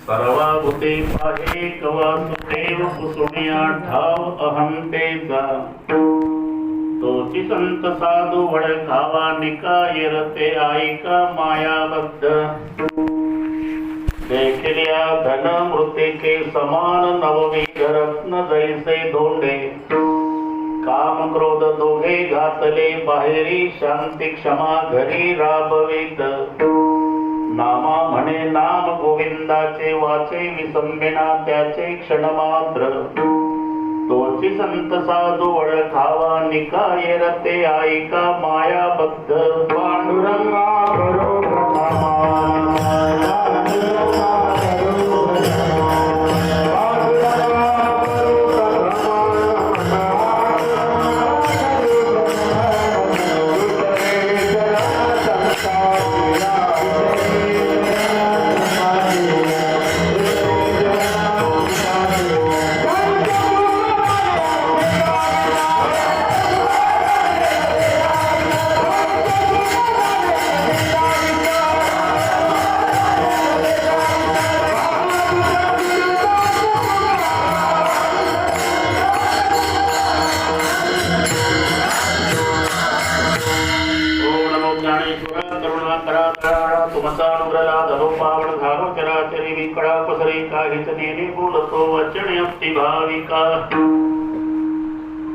सर्वाभूते पाहे कवा सुदेव कुसुमिया ठाव अहंतेचा तोची संत साधू वळखावा निकाय रते ऐका मायाबद्ध देखिल्या धन मृतिके समान नवविध रत्न जैसे धोंडे काम क्रोध दोघे घातले बाहेरी शांती क्षमा घरी राबवित नामा म्हणे नाम गोविंदाचे वाचे विसंबिना त्याचे क्षणमात्र तोची संत साधू वळखावा निकाय रते ऐका मायाबद्ध पांडुरंगा करो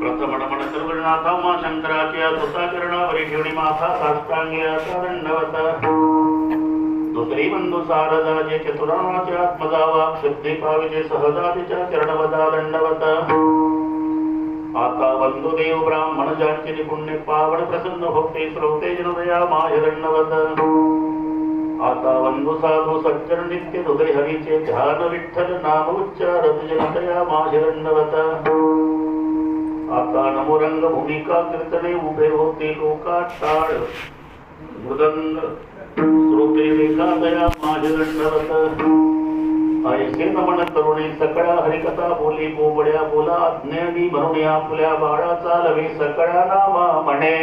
प्रथमणमण सर्वनाथा मा शंकराच्या सुताचरणावरी ठेवणी माथा साष्टांगियाचा दंडवत दुसरी बंधू सारदाचे चतुराणाचे आत्मजावा शुद्धी पाविचे सहजातीच्या चरणवदा दंडवत आता बंधुदेव ब्राह्मण ज्यांचे पुण्य पावन प्रसन्न होते श्रोते जनदया माय दंडवत आता बंधू साधू सज्जन नित्य हृदय हरीचे ध्यान विठ्ठल नाम उच्चारत जनदया माय दंडवत आता नमोरंग भूमिका कीर्तने उभे होते लोका टाळ मृदंग श्रोते रेखा दया माझ दंडवत ऐसे नमन करुणी सकळा हरिकथा बोली बोबड्या बोला अज्ञानी म्हणून आपल्या बाळाचा लवे सकळा नामा म्हणे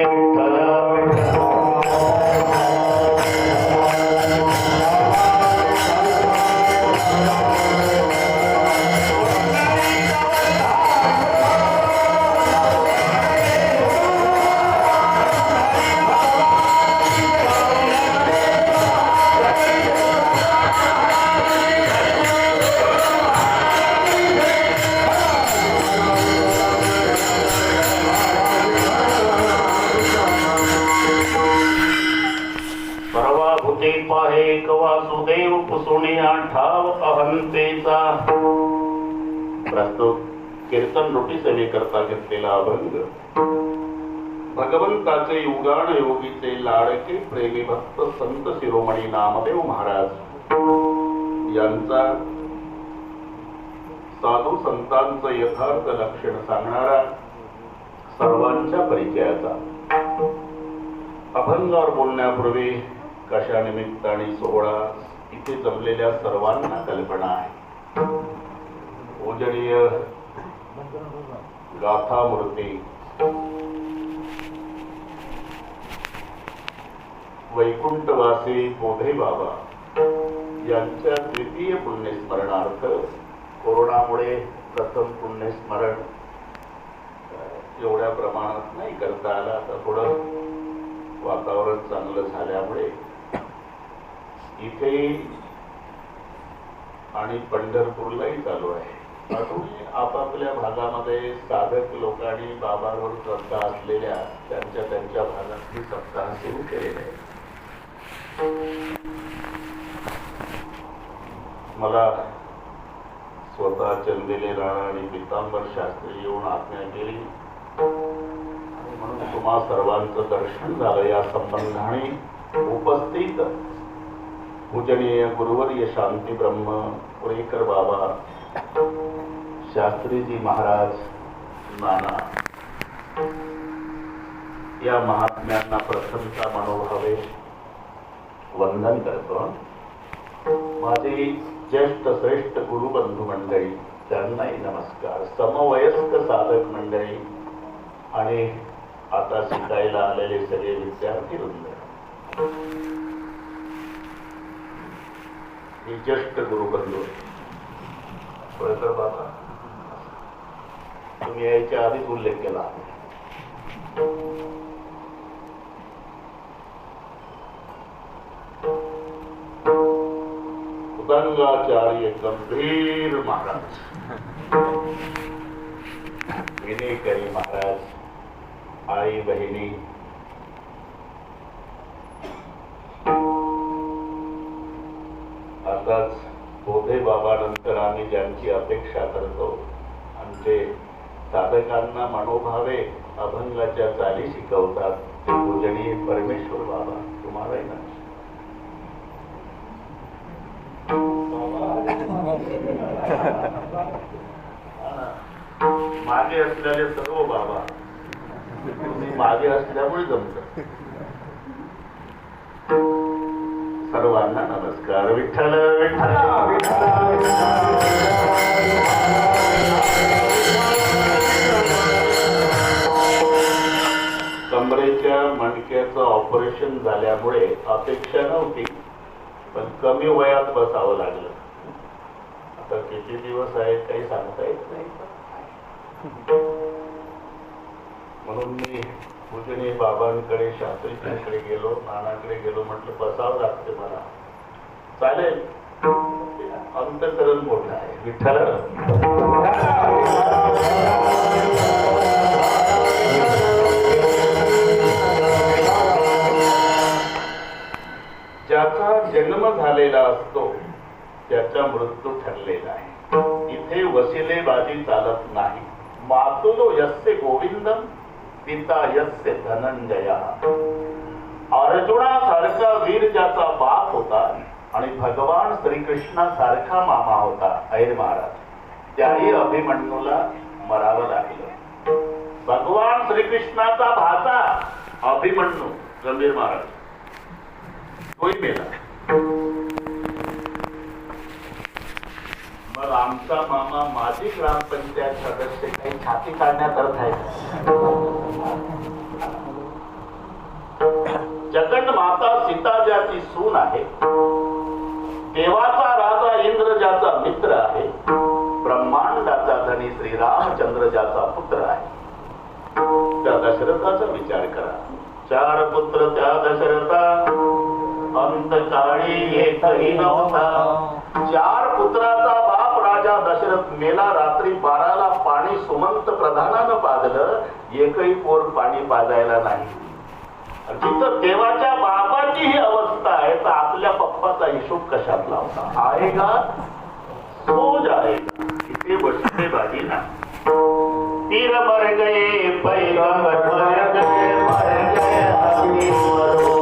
वासुदेव कुसुमिया ठाव अहंतेचा प्रस्तुत कीर्तन रोटी सेवेकरता घेतलेला अभंग भगवंताचे युगान योगीचे लाडके प्रेमी भक्त संत शिरोमणी नामदेव महाराज यांचा साधू संतांचं यथार्थ लक्षण सांगणारा सर्वांच्या परिचयाचा अभंगावर बोलण्यापूर्वी कशा निमित्ताने सोहळा इथे जमलेल्या सर्वांना कल्पना आहे. पूजनीय गाथा मूर्ती वैकुंठवासी बोधे बाबा यांच्या द्वितीय पुण्यस्मरणार्थ कोरोनामुळे प्रथम पुण्यस्मरण एवढ्या प्रमाणात नाही करता आला. आता थोडं वातावरण चांगलं झाल्यामुळे इथे आणि पंढरपूरलाही चालू आहे. अजूनही आपापल्या भागामध्ये साधक लोकांनी बाबांवर श्रद्धा असलेल्या त्यांच्या भागातली सप्ताह सुरू केलेले आहे. मला स्वतः चंदेले राणा आणि पितांबर शास्त्री येऊन आज्ञा केली म्हणून तुम्हा सर्वांचं दर्शन झालं. या संबंधाने उपस्थित पूजनीय गुरुवर्य शांती ब्रह्म पुरेकर बाबा शास्त्रीजी महाराज नाना या महात्म्यांना प्रथमता मनोभावे वंदन करतो. माझे ज्येष्ठ श्रेष्ठ गुरुबंधू मंडळी त्यांनाही नमस्कार. समवयस्क साधक मंडळी आणि आता शिकायला आलेले सगळे विद्यार्थी वृंद ही ज्येष्ठ गुरुबंधू कळतं बाबा, तुम्ही यायच्या आधीच उल्लेख केला. उदंगाचार्य गंभीर महाराज, विनेकरी महाराज, आई बहिणी, आताच बोधे बाबा नंतर आम्ही ज्यांची अपेक्षा करतो, आमचे साधकांना मनोभावे अभंगाच्या चाली शिकवतात ते पूजनीय परमेश्वर बाबा, तुम्हालाही ना मागे असलेले सर्व बाबा, तुम्ही मागे असल्यामुळे जमत. सर्वांना नमस्कार. विठ्ठल विठ्ठल कमरेच्या मणक्याचं ऑपरेशन झाल्यामुळे अपेक्षा नव्हती, पण कमी वयात बसावं लागलं. आता किती दिवस आहेत काही सांगता येत नाही. म्हणून मी पूजनीय बाबांकडे, शास्त्रीकडे गेलो, नानाकडे गेलो, म्हटलं बसावं लागते मला. चालेल, अंतकरण मोठं आहे. विठ्ठल ज्याचा जन्म झालेला असतो त्याचा मृत्यू ठरलेला आहे. इथे वसिलेबाजी चालत नाही. मातुलो यस्य गोविंदम पिता यस्य धनंजया. अर्जुनासारखा वीर ज्याचा बाप होता आणि भगवान श्रीकृष्णासारखा मामा होता ऐर महाराज, त्याही अभिमन्यूला मरावं लागलं. भगवान श्रीकृष्णाचा भाचा अभिमन्यू गंभीर महाराज तोही मेला. मग आमचा मामा माजी ग्रामपंचायत सदस्य काही छाती काढण्यात अर्थ आहे. जगन माता सीता ज्याची सून आहे, देवाचा राजा इंद्र ज्याचा मित्र आहे, ब्रह्मांडाचा धनी श्रीरामचंद्र ज्याचा पुत्र आहे, त्या दशरथाचा विचार करा. 4 पुत्र त्या दशरथा, अंतकाळी एकही नव्हता. 4 पुत्राचा बाप राजा दशरथ मेला. रात्री 12ला पाणी सुमंत प्रधानानं पाजलं, एकही पोर पाणी पाजायला नाही. जिथं देवाच्या बापाची ही अवस्था आहे, तर आपल्या पप्पाचा हिशोब कशात लावता? आएगा सो जाएगा. इथे बसले बाजी ना. तीर मर गए पैगंबर मर गए, मर गए हकीमरो.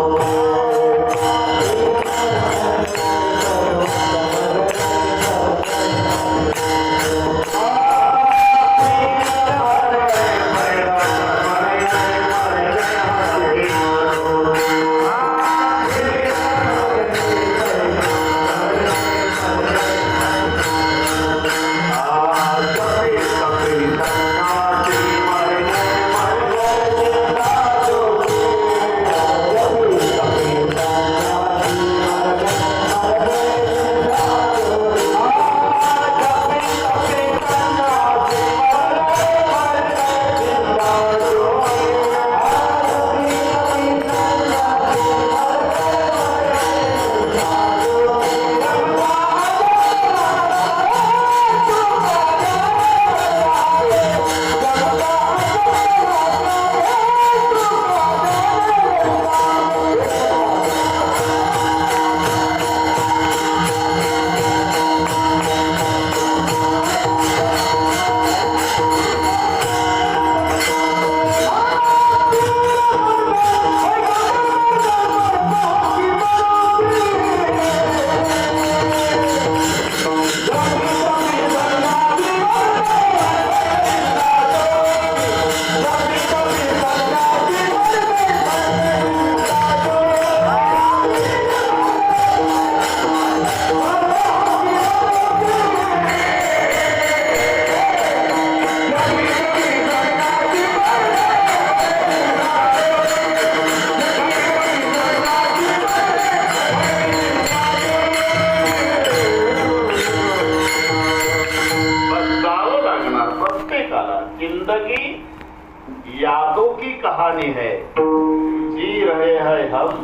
कहानी है, जी रहे हैं हम,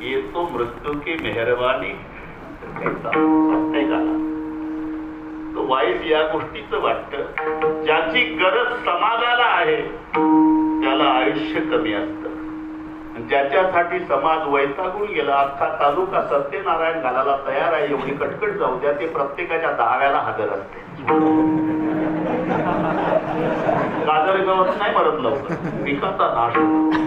ये तो मृत्यू की मेहरबानी का. तो वाईट या गोष्टीचं वाटतं, ज्याची गरज समाजाला आहे त्याला आयुष्य कमी असतं. ज्याच्यासाठी समाज वैतागून गेला, अख्खा तालुका सत्यनारायण घालायला तयार आहे, एवढी कटकट जाऊ द्या, ते प्रत्येकाच्या 10व्याला हजर असते. गाजर गवत नाही मरत लवकर, पिकाचा नाश होतो.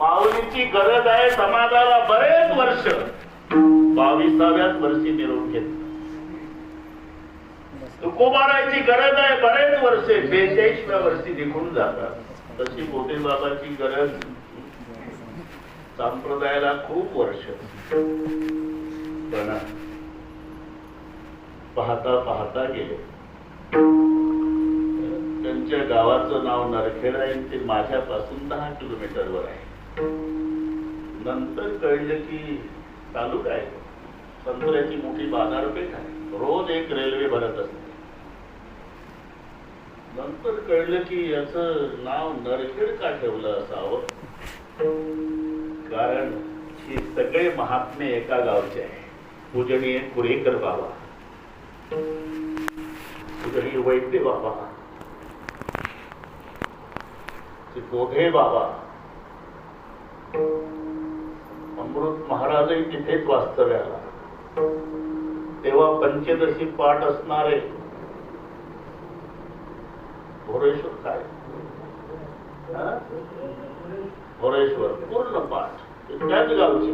माऊलीची गरज आहे समाजाला बरेच वर्ष. 22व्याच वर्षी निरोप घेतला. तुकोबारायची गरज आहे बरेच वर्षे, 42व्या वर्षी निघून जातात. तशी मोठे बाबाची गरज संप्रदायाला खूप वर्ष. पण पाहता पाहता गेले. त्यांच्या गावाचं नाव नरखेड आहे, ते माझ्यापासून 10 किलोमीटरवर आहे. नंतर कळलं की तालुका आहे, संत्र्याची मोठी बाजारपेठ आहे, रोज एक रेल्वे भरत असते. नंतर कळलं की याचं नाव नरखेड का ठेवलं असावं, कारण हे सगळे महात्मे एका गावचे आहे. पूजनीय कुरेकर बाबा, पूजनीय वैद्य बाबा, कोठे बाबा, अमृत महाराजही तिथेच वास्तव्याला. तेव्हा पंचदशी पाठ असणारे भोरेश्वर, काय भोरेश्वर पूर्ण पाठ त्याच गावचे.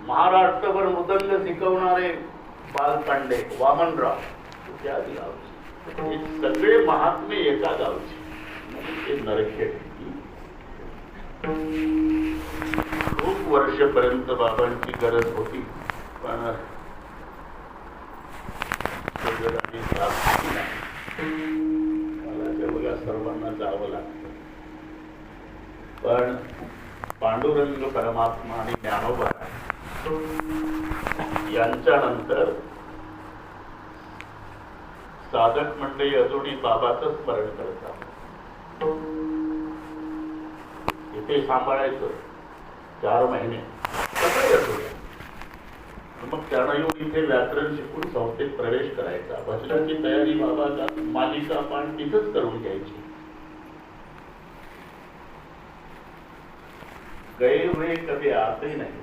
महाराष्ट्रभर मृदंग शिकवणारे बालपांडे वामनराव त्याच गावचे. हे सगळे महात्मे एका गावचे, ते नरखेड. खूप वर्षपर्यंत बाबांची गरज होती, पण मला सर्वांना जावं लागतं. पण पांडुरंग परमात्मा आणि ज्ञानोबा यांच्यानंतर साधक मंडळी अजूनही बाबाचं स्मरण करतात. इथे सांभाळायचं 4 महिने कसं असू द्या. मग त्यांना येऊन इथे व्याकरण शिकून संस्थेत प्रवेश करायचा. भजनाची तयारी बाबा मालिका पाठ तिथंच करून घ्यायची. गए हुए कभी आते नहीं,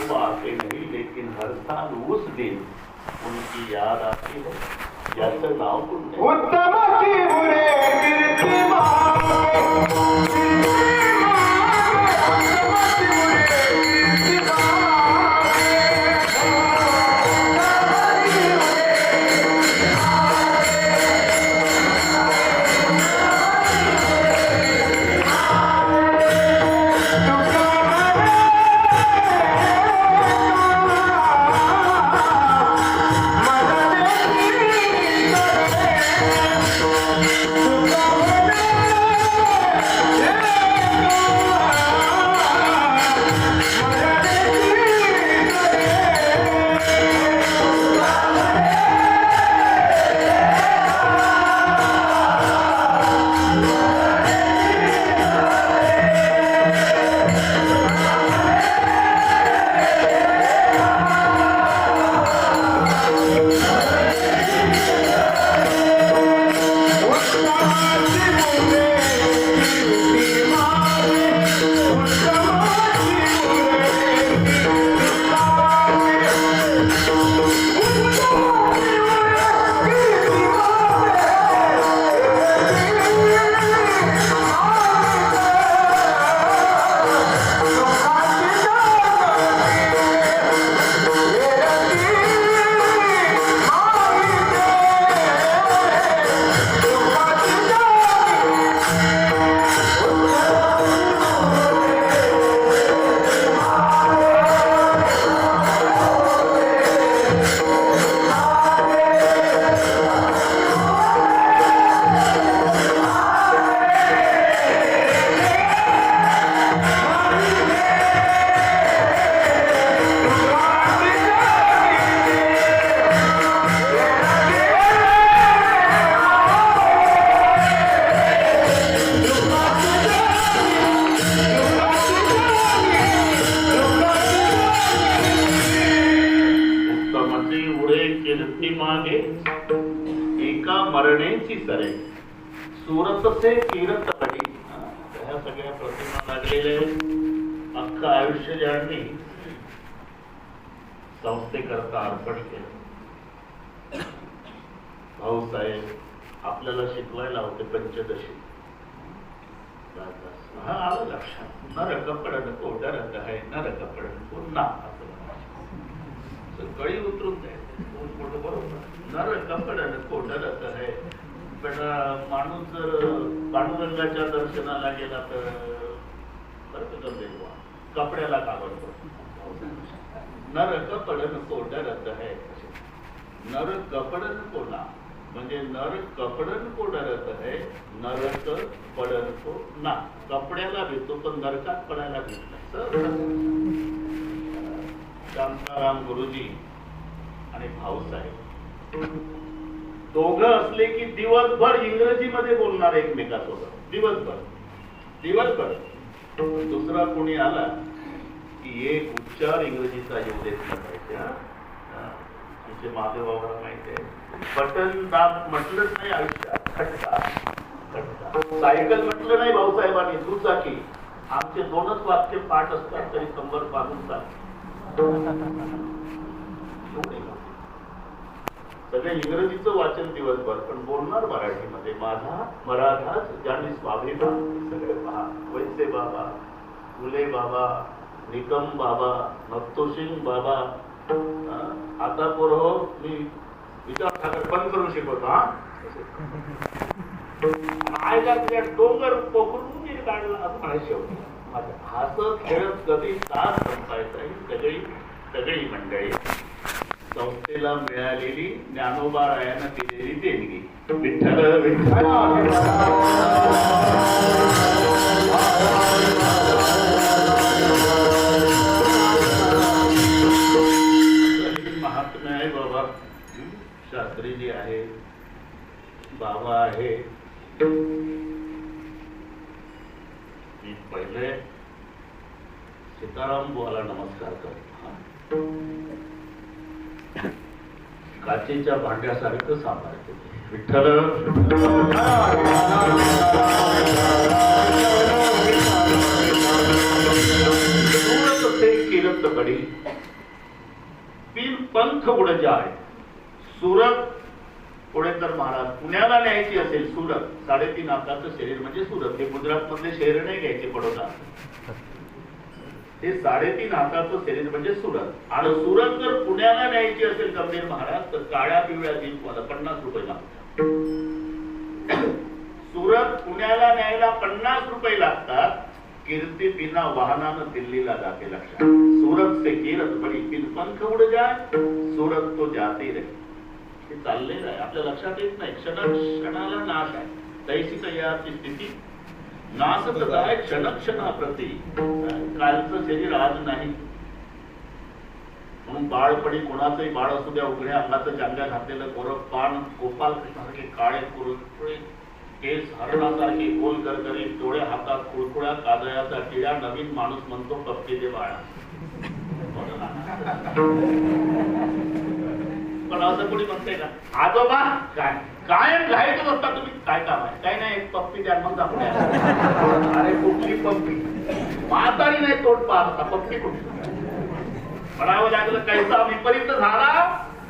वो आते नहीं, लेकिन हर साल उस दिन उनकी याद आती है. याचं नाव कोणतं? उत्तमाची बुरे कीर्ती Yeah. मरणेची सरे सुरतसे कीरत बडी. ह्या सगळ्या प्रतिमा लागलेले अख्खं आयुष्य ज्यांनी संस्थेकरता अर्पण केलं. भाऊसाहेब आपल्याला शिकवायला होते पंचदशी. हा आलं लक्षात. नर कपडन कोडरत आहे, नर कपडन पुन्हा सगळी उतरून द्यायचं. बरोबर, नर कपडन कोडरत आहे. पण माणूस जर पांडुरंगाच्या दर्शनाला गेला तर कपड्याला कावडतो. नर कपडन कोडरत आहे. नर कपडन कोणा म्हणजे नर कपडन कोडरत आहे, नरक पडन को ना. कपड्याला भेटतो पण नरकात पडायला भेट नाही. शांताराम गुरुजी आणि भाऊसाहेब दोघं असले की दिवसभर इंग्रजीमध्ये बोलणार एकमेकासोबत. दिवसभर दुसरा कोणी आला की एक उच्चार इंग्रजीचा येऊ देत नाही. तुमचे महादेवाला माहिती आहे, बटन दाब म्हटलंच नाही आयुष्यात. खटका सायकल म्हटलं नाही भाऊसाहेबांनी, दुचाकी. आमचे 2च वाक्य पाठ असतात तरी कंबर बांधून सगळे इंग्रजीचं वाचन दिवसभर, पण बोलणार मराठीमध्ये. माझा मराठाच ज्यांनी स्वाभिमान. सगळे पहा, वैसे बाबा, फुले बाबा, निकम बाबा, नत्तोसिंग बाबा. आता पोरं मी विचार ठाकर बंद करून शिकवतो. काय का तुझ्या डोंगर पोखरून काढला असं म्हणायचं. हसत खेळत कधी तास संपायचा. ही सगळी मंडळी संस्थेला मिळालेली ज्ञानोबा रायानं दिलेली देणगी. विठ्ठल विठ्ठल महात्म्य आहे बाबा. शास्त्रीजी आहे, बाबा आहे. मी पहिले सीताराम बुवाला नमस्कार करतो. काचेच्या भांड्यासारखं सांभाळतो. विठ्ठल किरत बडी बिन पंख उड जाय. सुरत पुणेकर महाराज पुण्याला न्यायची असेल. सुरत 3.5 आकाचं शरीर म्हणजे सुरत. हे गुजरात मधले शहर नाही घ्यायचे बडोदा. ते 3.5 आकाचं शरीर म्हणजे सुरत. आणि सुरत जर पुण्याला न्यायची असेल गंभीर महाराज तर काळ्या पिवळ्या दिन 50 रुपये लागतात. सुरत पुण्याला न्यायला 50 रुपये लागतात. कीर्ती बिना वाहनानं दिल्लीला जाते. लक्षात. सूरत से कीरत बडी बिन पंख उड जाय, सूरत तो जाते रहे. हे चाललेलं आहे, आपल्या लक्षात येत नाही. क्षणाला नाश आहे. तैसी तयाची स्थिती नासत जाय क्षणाप्रती. कालचं शरीर आज नाही. म्हणून बाळपणी कोणाचंही बाळ असू द्या, उघड्या अंगाचं जांग्या घातलेलं गोरख पान, गोपाल कृष्णासारखे काळे कुरकुळे केस, हरणासारखे गोल करकरी डोळे, हातात कुळकुळ्या, काजळ्याचा टिळा. नवीन माणूस म्हणतो पप्पी दे बाळा. पण असं कोणी म्हणते का? आजोबा काय कायम घायचंच असता तुम्ही. काय काम आहे? काय नाही, एक पप्पी द्या मग दाखवून. अरे कुठली पप्पी? म्हातारी नाही तोड पाहता, पप्पी कुठली? म्हणावं लागलं कैसा विपरीत झाला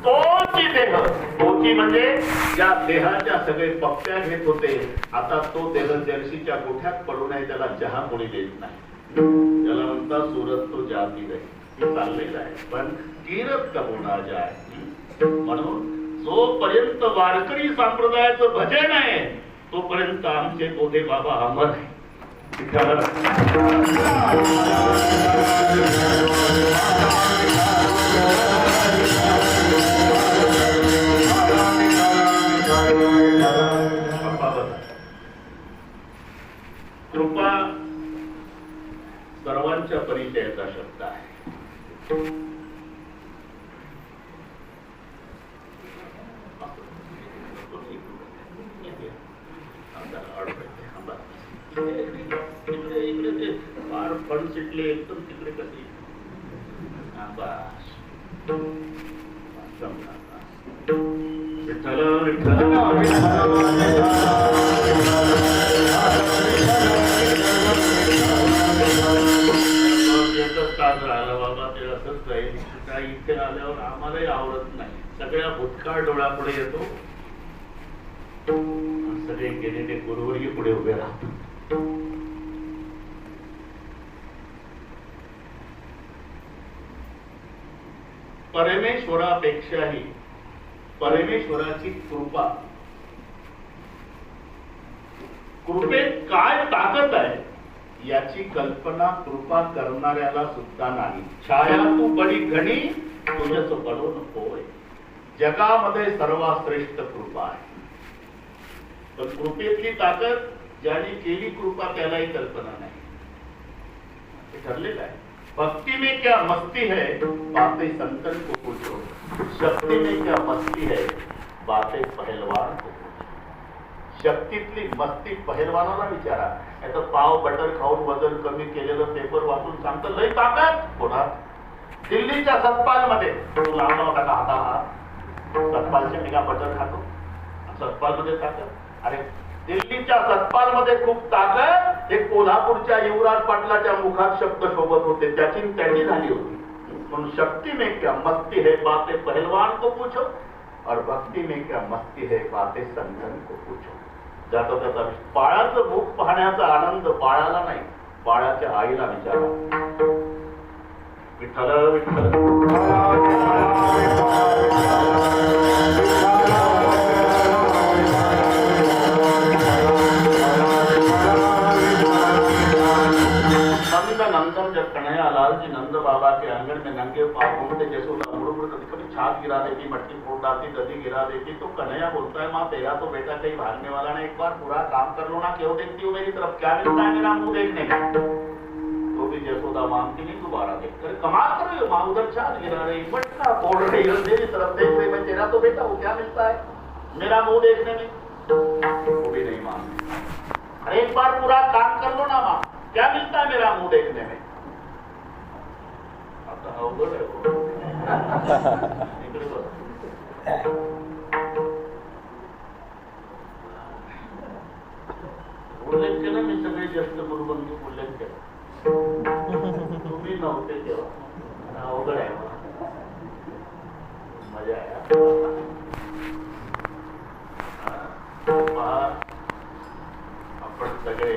तोची देह. तोची म्हणजे ज्या देहाच्या सगळे पप्प्या घेत होते, आता तो देह जर्शीच्या गोठ्यात पडू नये त्याला जहा कोणी देत नाही. त्याला म्हणतात सूरत तो जाती रे. हे चाललेलं आहे. पण कीरत का होणा जाय. म्हणून जोपर्यंत वारकरी संप्रदायाचं भजन आहे तोपर्यंत आमचे बोधे बाबा अमर आहे. कृपा सर्वांच्या परिचयाचा शब्द आहे. फार फण सिटले एकदम तिकडे कधी विठ्ठल विठ्ठल एकच काज राहिलं बाबा, ते असंच जाईल. काय इथे आल्यावर आम्हालाही आवडत नाही. सगळ्या भूतकाळ डोळ्यापुढे येतो, सगळे गेलेले गुरुवर्य पुढे उभे राहतात. परमेश्वरापेक्षाही परमेश्वराची कृपा, कृपेत काय ताकद आहे याची कल्पना कृपा करणाऱ्याला सुद्धा नाही. छाया तू बडी घणी तुझ्याच पडो नकोय. जगामध्ये सर्वात श्रेष्ठ कृपा आहे, पण कृपेतली ताकद ज्याने केली कृपा त्यालाही कल्पना नाही. हे ठरलेलं आहे. भक्ति में क्या मस्ती है बातें संतन को पूछो, शक्ति में क्या मस्ती है बातें पहलवान को पूछो. शक्तीतली मस्ती पहलवानाला विचारा. आता पाव बटर खाऊन वजन कमी केलेलं पेपर वाचून सांगतं लय ताकद कोणात. दिल्लीच्या सतपाल मध्ये तो लावला होता का हाताला, सतपालच्या निघा बटर खातो, सतपाल मध्ये ताकद. अरे दिल्लीच्या सतपाल मध्ये खूप ताकद, एक कोल्हापूरच्या युवराज पाटलाच्या मुखात शब्द शोभत होते, त्याची त्यांनी झाली होती. म्हणून शक्ती में क्या मस्ती है बातें पहलवान को पूछो, और भक्ति में क्या मस्ती है बातें संतन को पूछो. जाता त्याचा बाळाचं मुख पाहण्याचा आनंद बाळाला नाही, बाळाच्या आईला विचारा. विठ्ठल विठ्ठल नंदन जब कन्हैया लाल जी नंद बाबा के आंगन में नंगे पांव घूमते, जसोदा मुड़ कभी कभी छात गिरा देती, मटकी फोड़ डालती, दधी गिरा देती, तो कन्हैया बोलता है माँ तेरा तो बेटा कहीं भागने वाला नहीं, एक बार पूरा काम कर लो ना, क्यों देखती हो मेरी तरफ, क्या मिलता है मेरा मुंह देखने में. तो भी जसोदा मांगती नहीं, दोबारा देख कर कमाल कर रही हो माँ, उधर छात गिरा रही, मटका फोड़ रही है, मेरी तरफ देख रही, मैं तेरा तो बेटा हूँ, क्या मिलता है मेरा मुंह देखने में. वो भी नहीं मानती. अरे एक बार पूरा काम कर लो ना माँ, क्या मिलता है मेरा मुंह देखने में. आता अवघड आहे. इकडे बघ. उल्लेख केला मी सगळे ज्येष्ठ गुरुबंधू उल्लेख केला, तुम्ही नव्हते तेव्हा. अवघड आहे. मजा आहे. आपण सगळे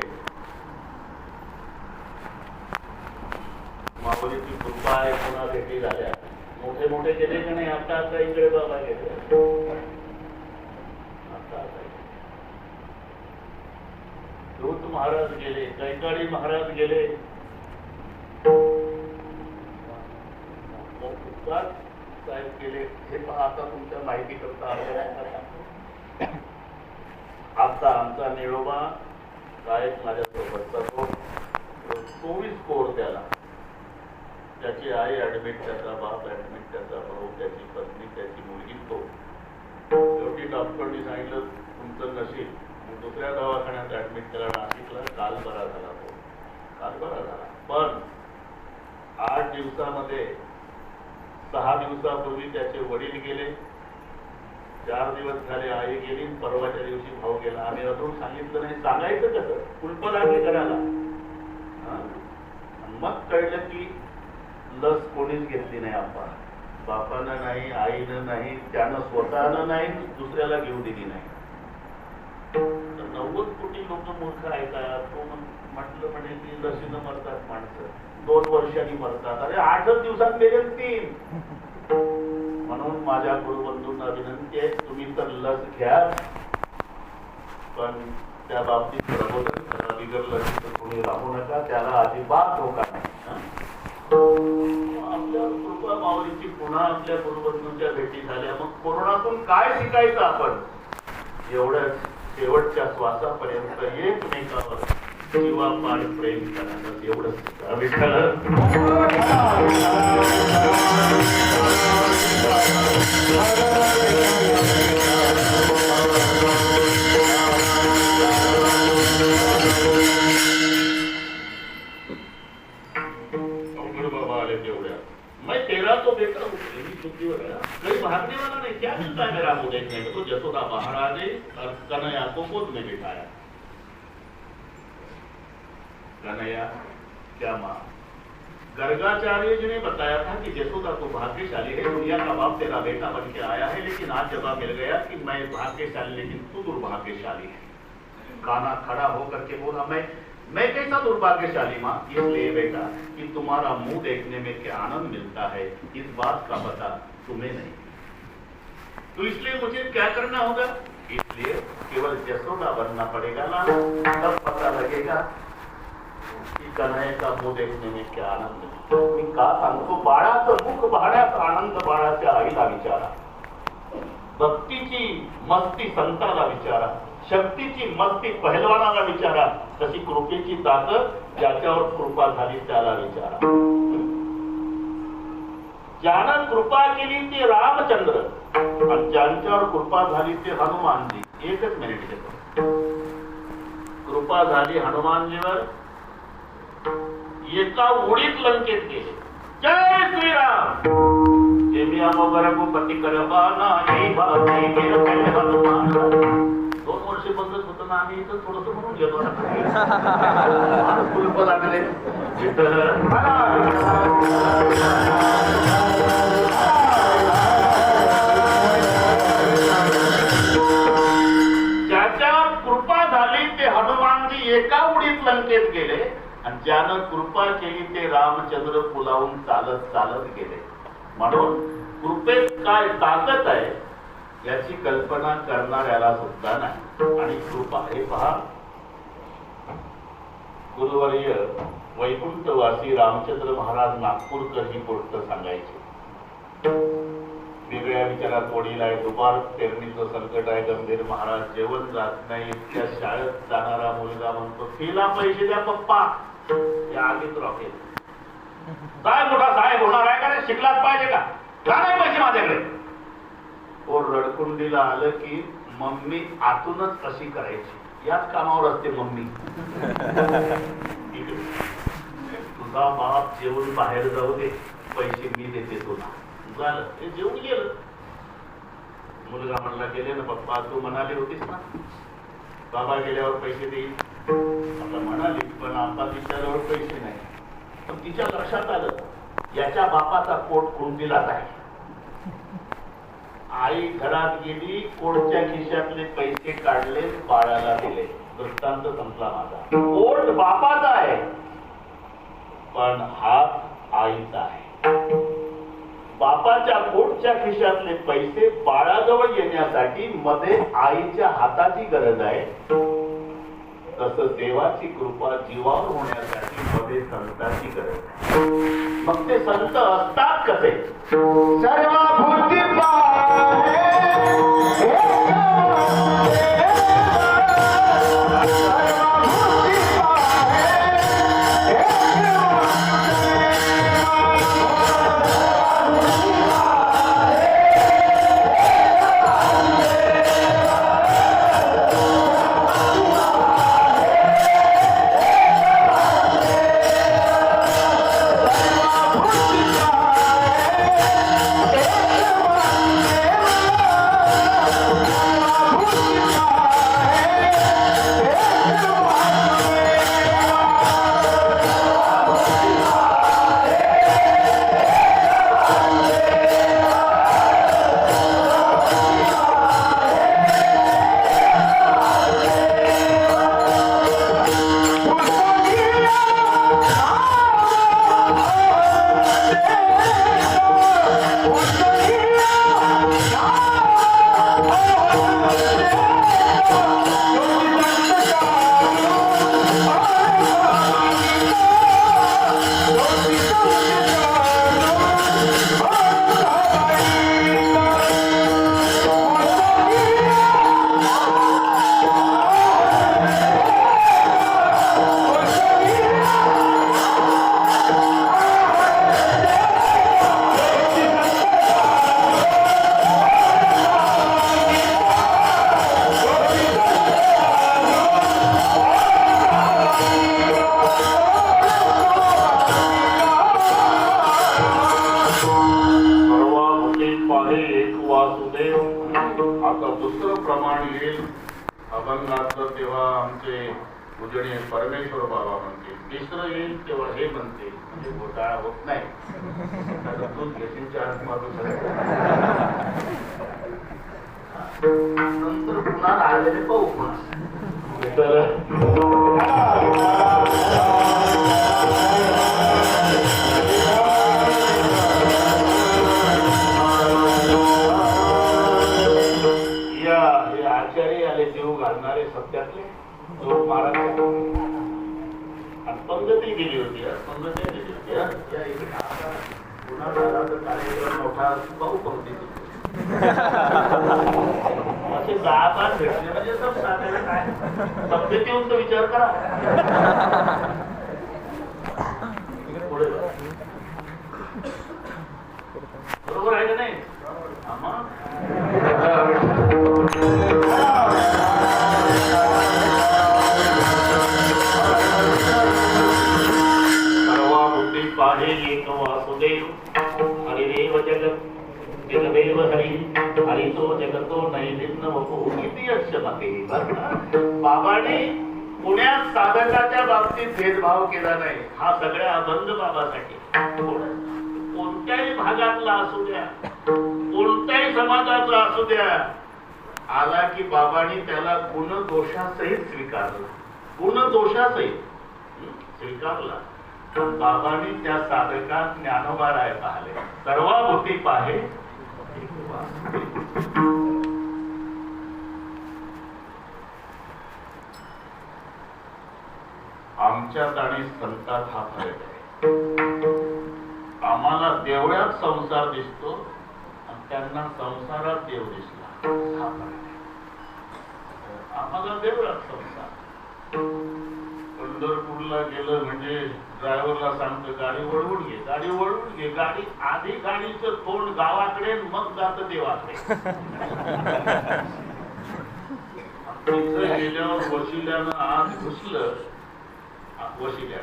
माऊलीची कृपा आहे, पुन्हा भेटी झाल्या, मोठे मोठे केले का नाही. आता आता इकडे बाबा गेले, आता दूत महाराज गेले, कैकाडी महाराज गेले, साहेब गेले. हे पहा आता तुमच्या माहिती करता आता आमचा निळोबा साहेब माझ्यासोबत 24 कोर त्याला, त्याची आई ऍडमिट, त्याचा बाप ऍडमिट, त्याचा भाऊ, त्याची पत्नी, त्याची मुलगी. तो शेवटी डॉक्टरनी सांगितलं तुमचं नशीब, दुसऱ्या दवाखान्यात ऍडमिट केला नाशिकला. काल बरा झाला, तो काल बरा झाला. पण 8 दिवसामध्ये 6 दिवसापूर्वी त्याचे वडील गेले, 4 दिवस झाले आई गेली, परवाच्या दिवशी भाऊ गेला. आम्ही अजून सांगितलं नाही. सांगायचं कसं, कुलप लागली करायला. मग कळलं की लस कोणीच घेतली नाही. आपण बापानं नाही, आईनं नाही, त्यानं स्वतःनं नाही, दुसऱ्याला घेऊ दिली नाही. 90 कोटी लोक मूर्ख ऐकतात. तो म्हटलं म्हणे की लसीनं मरतात माणसं, 2 वर्षांनी मरतात. अरे 8 दिवसात गेले 3. म्हणून माझ्या गुरुबंधूंना विनंती आहे, तुम्ही तर लस घ्या, पण त्या बाबतीत प्रबोधन करा. बिगर लसीचं कोणी राहू नका, त्याला अजिबात धोका नाही. आपल्या कृपा माऊलीची पुन्हा आपल्या गुरुबंधूंच्या भेटी झाल्या. मग कोरोनातून काय शिकायचं आपण, एवढंच. शेवटच्या श्वासापर्यंत एकमेकावर जीवापाड प्रेम करायचं, एवढंच. विठ्ठल बाबा आले तेवढ्या मैं तेरा तो बेटा हूँ, मेरी बुद्धि हो गया, कोई भागने वाला नहीं, क्या मिलता है मेरा मुंह देखने को। तो जसोदा बाहर आ गई और कन्हैया को गोद में बिठाया। कन्हैया क्या माँ, गर्गाचार्य जी ने बताया था कि जसोदा तो भाग्यशाली है, दुनिया का बाप तेरा बेटा बन के आया है, लेकिन आज जवाब मिल गया कि मैं भाग्यशाली लेकिन तू दुर्भाग्यशाली है। कान्हा खड़ा होकर के बोला, मैं कैसा दुर्भाग्यशाली माँ? इसलिए बेटा कि तुम्हारा मुंह देखने में क्या आनंद मिलता है, इस बात का पता तुम्हें नहीं, तो इसलिए मुझे क्या करना होगा? इसलिए केवल जसोदा बनना पड़ेगा लाला, तब पता लगेगा कि कन्हैया का मुंह देखने में क्या आनंद मिलता है। का सांगतो बाळाचं मुख बाळ्यात आनंद बाळाच्या आईला विचारा, भक्तीची मस्ती संताला विचारा, शक्तीची मस्ती पहलवानाला विचारा, तशी कृपेची ताकद ज्याच्यावर कृपा झाली त्याला विचारा। ज्यानं कृपा केली ते रामचंद्र आणि ज्यांच्यावर कृपा झाली ते हनुमानजी। एकच मिनिट घेतो, कृपा झाली हनुमानजीवर, एका उडीत लंकेत गेले। जय श्रीराम। जेमिया मोगरा पती करबाना ही बाई मेरे पहले हनुमान। 2 वर्ष बंदच होतं ना, आम्ही इथं थोडस म्हणून घेतो लागले। ज्याच्यावर कृपा झाली ते हनुमानजी एका उडीत लंकेत गेले आणि ज्यानं कृपा केली ते रामचंद्र पुलावून चालत चालत गेले। म्हणून कृपेत काय ताकद आहे याची कल्पना करणाऱ्याला सुद्धा नाही। आणि कृपा हे पहा, गुरुवर्य वैकुंठवासी रामचंद्र महाराज नागपूरकर ही गोष्ट सांगायचे। वेगळ्या विचारात वडील आहे, दुबार पेरणीचं संकट आहे, गंभीर महाराज जेवण जात नाही, इतक्या शाळेत जाणारा मुलगा म्हणतो तिला पैसे द्या पप्पा, या आगीत रॉकेल काय मोठा साहेब होणार आहे का, शिकलाच पाहिजे का, का नाही पैसे माझ्याकडे। और रडकुंडीला आलं की मम्मी आतूनच अशी करायची, याच कामावर असते मम्मी। तुझा बाप जेवून बाहेर जाऊ दे, पैसे मी देते तुला। झालं, ते जेवून गेलं। मुलगा म्हणला गेले ना पप्पा, तू म्हणाली होतीस ना बाबा गेल्यावर पैसे देईल, आता म्हणाली पण आता तिच्याजवळ पैसे नाही। पण तिच्या लक्षात आलं याच्या बापाचा कोट कुंडीलाच आहे। आई घरात गेली, कोटच्या खिशातले पैसे काढले, बाळाला दिले, दृष्टांत संपला माझा। कोट बापाचा आहे पण हात आईचा आहे। बापाच्या कोटच्या खिशातले पैसे बाळाजवळ येण्यासाठी मध्ये आईच्या हाताची गरज आहे, तसं देवाची कृपा जीवावर होण्यासाठी मध्ये संताची गरज आहे। मग ते संत असतात कसे? सर्वभूती आता दुसरं प्रमाण येईल अभंगातलं, तेव्हा आमचे पूजनीय परमेश्वर बाबा म्हणतील. तिसरं येईल तेव्हा हे म्हणते, म्हणजे घोटाळा होत नाही. दूध घेतील नंतर पुन्हा राहिलेले पाहू पुन्हा. आचार्य आले देव घालणारे सत्यातले लोक महाराज पंगती गेली होती. पंगती गेली होती. पुन्हा झाला तर कार्यक्रम मोठा पाहू पंगती असे 10-5 भेटले म्हणजे सब साधायला काय तब्येत येऊन तर विचार करा. पुढे बरोबर आहे का नाही? सर्वा बुद्धी पाहे एक वासुदेव हरिदेव जगत जगदेव हरी हरी तो जगतो नैदिन्न वपू किती मते. बाबाने पुण्यात साधकाच्या बाबतीत भेदभाव केला नाही. हा सगळ्या अभंग बाबासाठी. कोणत्याही भागातला असू द्या, कोणत्याही समाजाचा असू द्या, आला की बाबांनी त्याला गुणदोषासहित स्वीकारलं. गुणदोषासहित स्वीकारला. बाबांनी त्या साधकात ज्ञानोबा राय पाहिले. सर्वा बुद्धी पाहे आमच्यात आणि संतात हा फरक आहे. आम्हाला देवळात संसार दिसतो आणि त्यांना संसारात देव दिसला. हा फरक आहे. आम्हाला देवळात संसार. पंढरपूरला गेलं म्हणजे ड्रायव्हरला सांगतो गाडी वळवून घे, गाडी वळवून घे. गाडी आधी गाडीचं तोंड गावाकडे, मग जात देवाकडे. तिथं गेल्यावर वशिल्यानं आत घुसलं. वशिल्या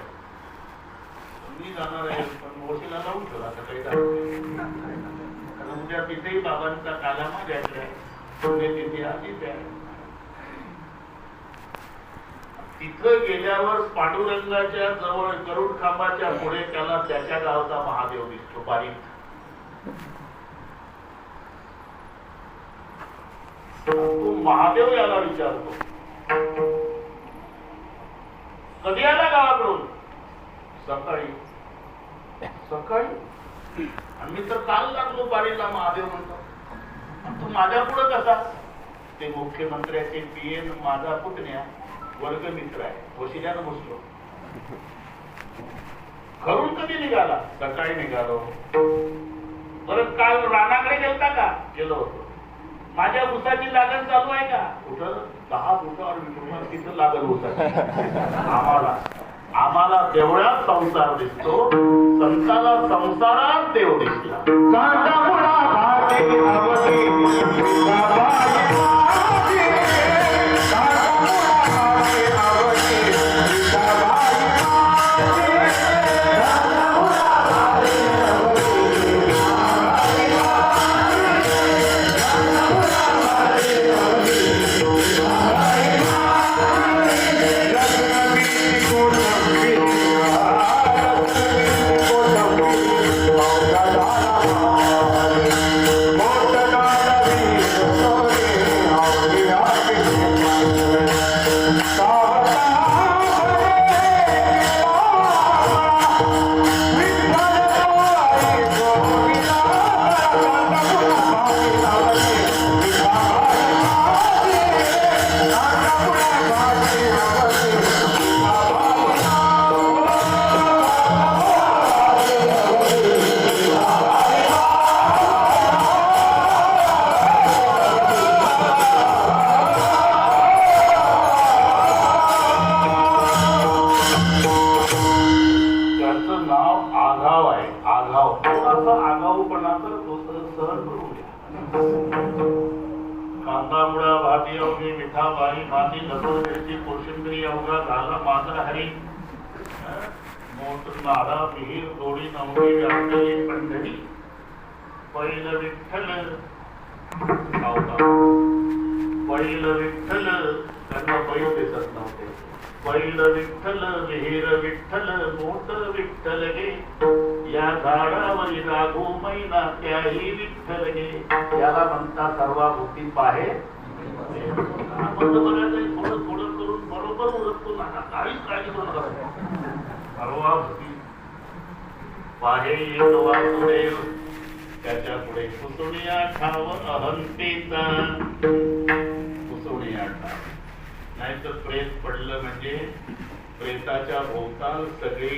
मी जाणार आहे पण वशिला लावून ठेवला. आता काही कारण उद्या तिथेही बाबांचा कालामा द्यायचा आहे. तिथे आधीच आहे. तिथं गेल्यावर पांडुरंगाच्या जवळ गरुड खांबाच्या पुढे त्याला त्याच्या गावचा महादेव दिसतो. बारीक तो महादेव याला विचारतो, कधी आला गावाकडून? सकाळी. सकाळी? आणि मी तर काल लागलो बारीला. महादेव म्हणतो तू माझ्या पुढे कसा? ते मुख्यमंत्र्याचे पीएन माझा पुतण्या वर्गमित्र आहे. वशिल्यानं बसलो. घरून कधी निघाला? सकाळी निघालो. बरं काल रानाकडे गेलता का? गेलो होतो. माझ्या ऊसाची लागण चालू आहे का? कुठं? 10 फुटावर तिथं लागण ऊसाची. आम्हाला देवळात संसार दिसतो, संताला संसारात देव दिसला. विठ्ठल बैल विठ्ठल, त्यांना बैल दिसत नव्हते. बैल विठ्ठल, विहीर विठ्ठल, मोठ विठ्ठल गे, या झाडावरी राघू मैना त्याही विठ्ठल गे. याला म्हणता सर्वाभूती पाहे. थोडं थोडं करून बरोबर उरकतो ना, काहीच काळजी करू नका. सर्वाभूती पाहे एक वासुदेव, त्याच्या पुढे कुसुनिया ठाव अहंतेचा. कुसुनिया ठाव नाहीतर प्रेत पडलं म्हणजे प्रेताच्या भोवताल सगळी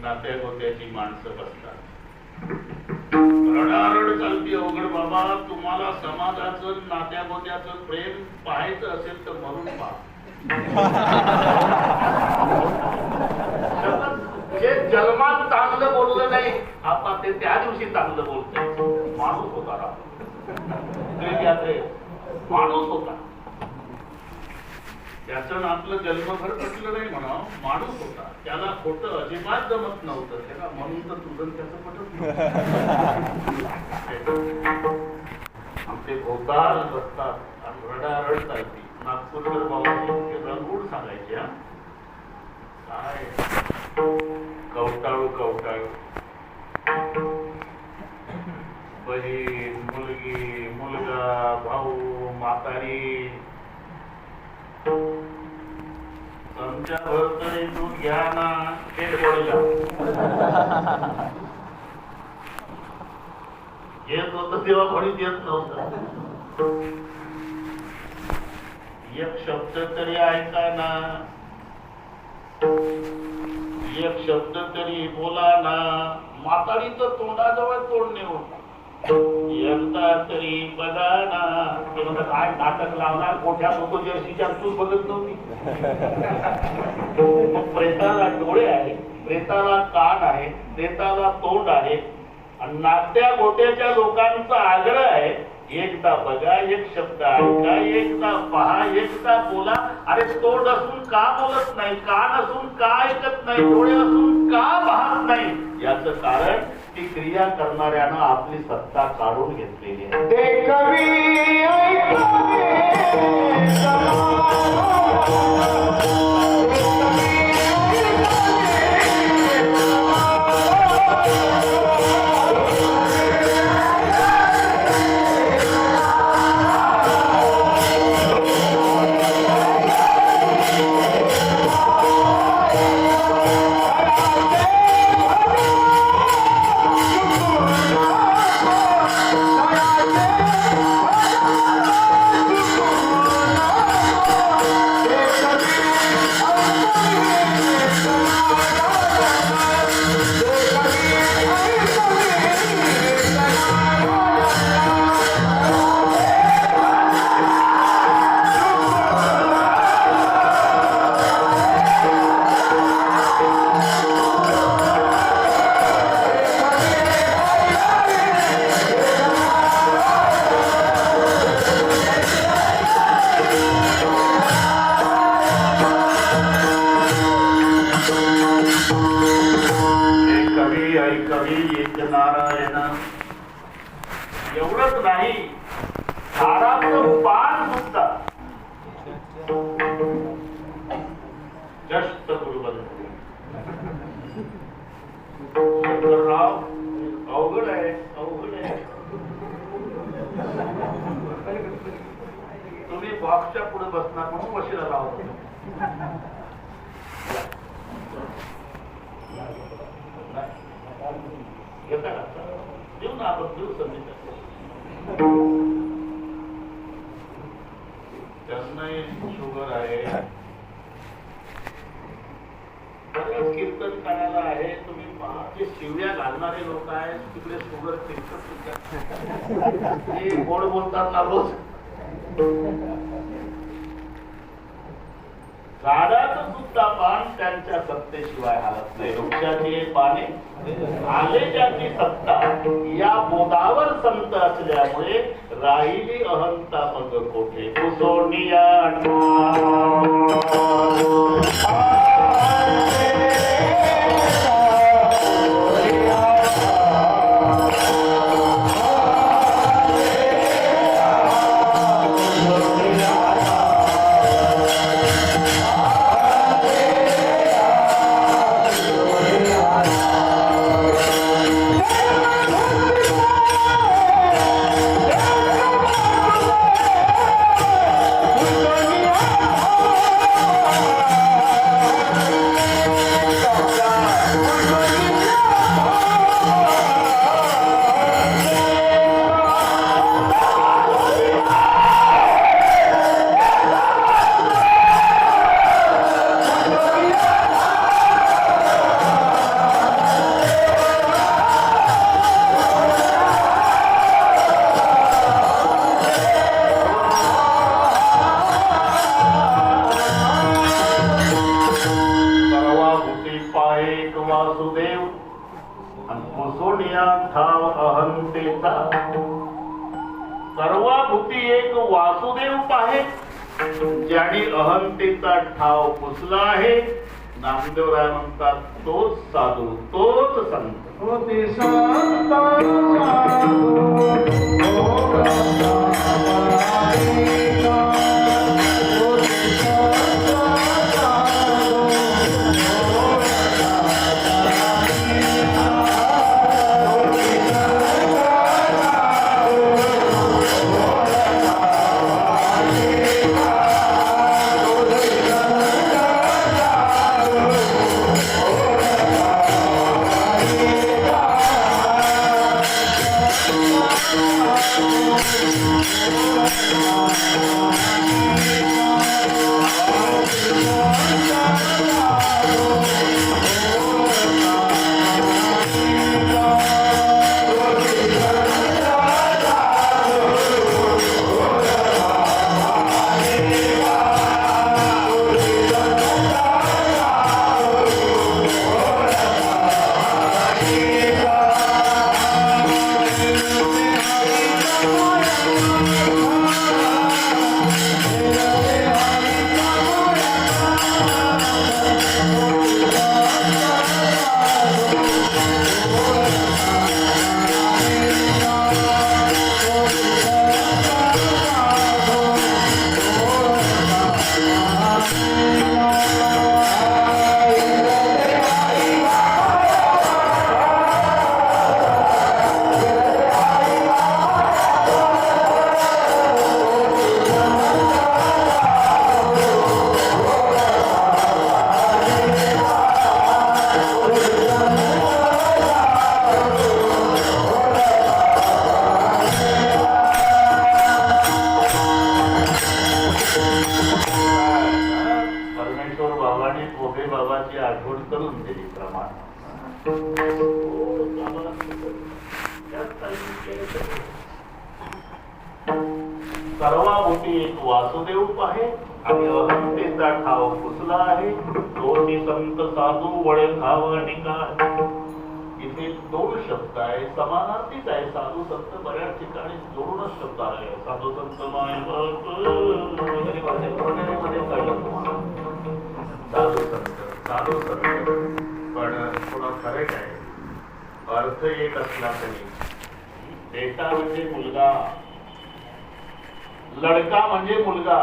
नात्या गोत्याची माणसं बसतात. रडारड चालती अवघड बाबा. तुम्हाला समाजाचं नात्या गोत्याचं प्रेम पाहायचं असेल तर म्हणून पहा. जे जन्मात चांगलं बोललं नाही आता ते त्या दिवशी चांगलं बोलतोय. माणूस होता माणूस होता. त्याचं आपलं जन्मभर पटलं नाही म्हणा, माणूस होता. त्याला खोटं अजिबात जमत नव्हतं. त्याला म्हणून तर तुझं त्याचं पटत आमचे भोवताल बसतात आणि रडारड चालती. नागपूरकर बाबांनी रंगून सांगायचे, काय कवटाळू कवटाळू बहीण, मुलगी, मुलगा, भाऊ, म्हातारी, चमच्या भर तरी दूध घ्या ना, ते बोलला येत होत तेव्हा कोणीच येत नव्हतं. एक शब्द तरी ऐका ना, एक शब्द तरी बोला ना. म्हातारीचं तोंडाजवळ तोंड नेऊन एकदा तरी बघा ना. काय नाटक लावणार, मोठ्या लोक जर्सीच्या तू बघत नव्हती. प्रेताला डोळे आहे, प्रेताला कान आहे, प्रेताला तोंड आहे. आणि नात्या गोट्याच्या लोकांचा आग्रह आहे, एकदा बघा, एक शब्द ऐका, एकदा पहा, एकदा बोला. अरे तोंड असून का बोलत नाही, कान असून का ऐकत नाही, डोळे असून का पाहत नाही? याचं कारण ती क्रिया करणाऱ्यानं आपली सत्ता काढून घेतलेली आहे. ते कवी नारायण. एवढंच नाही, झाडाचं पान सुद्धा जस्त गुरुबंधू. शंकरराव अवघड आहे, अवघड आहे. तुम्ही बॉक्सच्या पुढे बसणार म्हणून वशिला लावतो. देऊ ना आपण, देऊ संधी. त्यांनाही शुगर आहे, बरेच कीर्तन करायला आहे. तुम्ही पहा, जे शिव्या घालणारे लोक आहेत तिकडे शुगर कीर्तन ते गोड बोलतात ना रोज. झाडाचं सुद्धा पान त्यांच्या सत्तेशिवाय हालत नाही. वृक्षाची पाने आले ज्याची सत्ता, या बोधावर संत असल्यामुळे राहिली अहंता मग कोठे. कुसोनिया Yeah. पुसोनिया ठाव अहंतेचा सर्वभूती एक वासुदेव पाहे ज्याने अहंतेचा ठाव पुसला आहे. नामदेवराय म्हणतात तोच साधू तोच संत. सर्वाभूती एक वासुदेव पाहे आणि अहंतेचा ठाव पुसला आहे. दोन्ही संत साधू वळे खाव निका. इथे दोन शब्द आहे, समानार्थीच आहे. साधू संत बऱ्याच ठिकाणी जोडूनच शब्द आहे. साधू संत साधू संत पण थोडा फरक आहे. अर्थ एक असला तरी बेटा म्हणजे मुलगा, लडका म्हणजे मुलगा,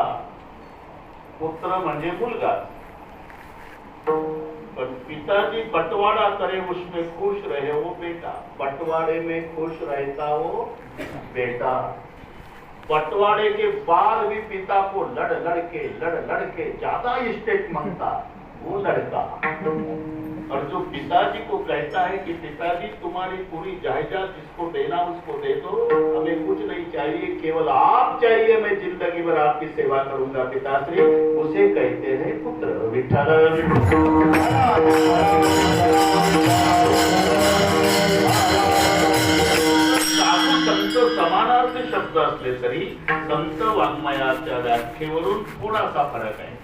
पुत्र म्हणजे मुलगा. पण पिताजी बंटवाड़ा करे उसमें खुश रहे वो बेटा. बंटवाड़े में खुश रहता वो बेटा. बंटवाड़े के बाद भी पिता को लड़ लड़के ज्यादा स्टेट मांगता वो लड़का. और जो पिताजी को कहता है कि पिताजी तुम्हारी पूरी जायदाद जिसको देना उसको दे दो, हमें कुछ नहीं चाहिए, केवल आप चाहिए, मैं जिंदगी भर आपकी सेवा करूंगा पिताश्री, उसे कहते हैं पुत्र. विठ्ठल साधू संत समानार्थी शब्द असले तरी संत वाङ्मयाच्या व्याख्येवरून थोडासा फरक आहे.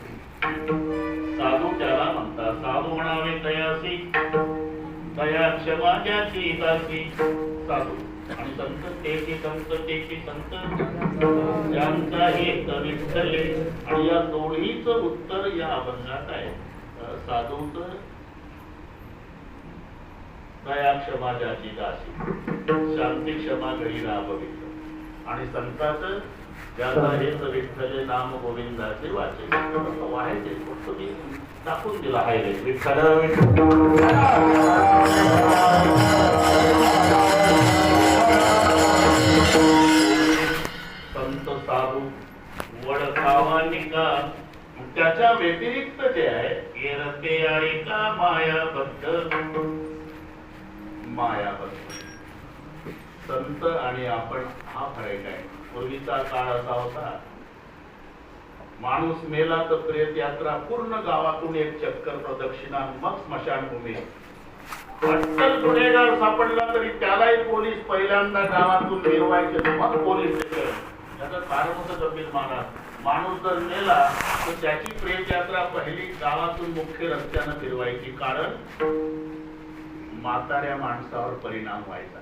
साधू त्याला म्हणतात, साधू म्हणावे तयासी, तया क्षमा ज्याची दासी. साधू आणि संत तेची संत ज्यांचा एक विठ्ठले. आणि या दोन्हीच उत्तर या अभंगात आहे. साधूच दया क्षमा ज्याची दासी, शांती क्षमा घरी राहावी. आणि संताचं ज्याचा हेच विठ्ठले नाम गोविंदाचे वाचे. आहे ते तुम्ही टाकून दिला आहे रे विठ्ठल. संत साधू वड खावा निका. त्याच्या व्यतिरिक्त जे आहे येरते ऐका मायाबद्ध. संत आणि आपण हा फरक आहे. पूर्वीचा काळ असा होता, माणूस मेला तर प्रेत यात्रा पूर्ण गावातून एक चक्कर प्रदक्षिणा, मग स्मशानभूमी. अट्टल गुन्हेगार सापडला तरी त्यालाही पोलीस पहिल्यांदा गावातून मिरवायचे, मग पोलीस स्टेशन. याचं कारण होतं गंभीर माणूस जर मेला तर त्याची प्रेत यात्रा पहिली गावातून मुख्य रस्त्यानं फिरवायची. कारण म्हाताऱ्या माणसावर परिणाम व्हायचा.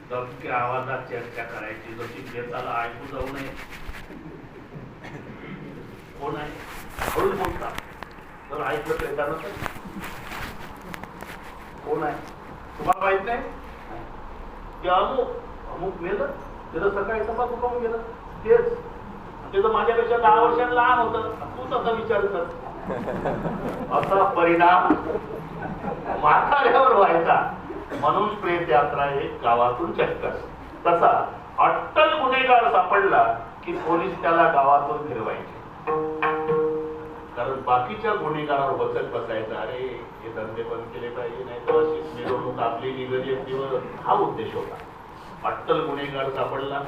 दबक्या आवाजात चर्चा करायची, जशी शेताला ऐकू जाऊ नये. कोण आहे हळूच बोलता, जर ऐकलं शेतानं तर कोण आहे तुम्हाला माहित नाही की अमुक मेलं, त्याचं सकाळी सभा दुखावून गेलं, तेच त्याचं माझ्यापेक्षा 10 वर्षांनी लहान होतं, तू तसा विचार कर. असा परिणाम म्हाताऱ्यावर व्हायचा. म्हणून प्रेत यात्रा एक गावातून चक्कर. तसा अट्टल गुन्हेगार सापडला की पोलीस त्याला गावातून फिरवायचे, कारण बाकीच्या गुन्हेगारावर बसत बसायचं, अरे हे धंदे बंद केले पाहिजे, नाही तर अशीच मिरवणूक आपली निघली दिवस. हा उद्देश होता. अट्टल गुन्हेगार सापडला,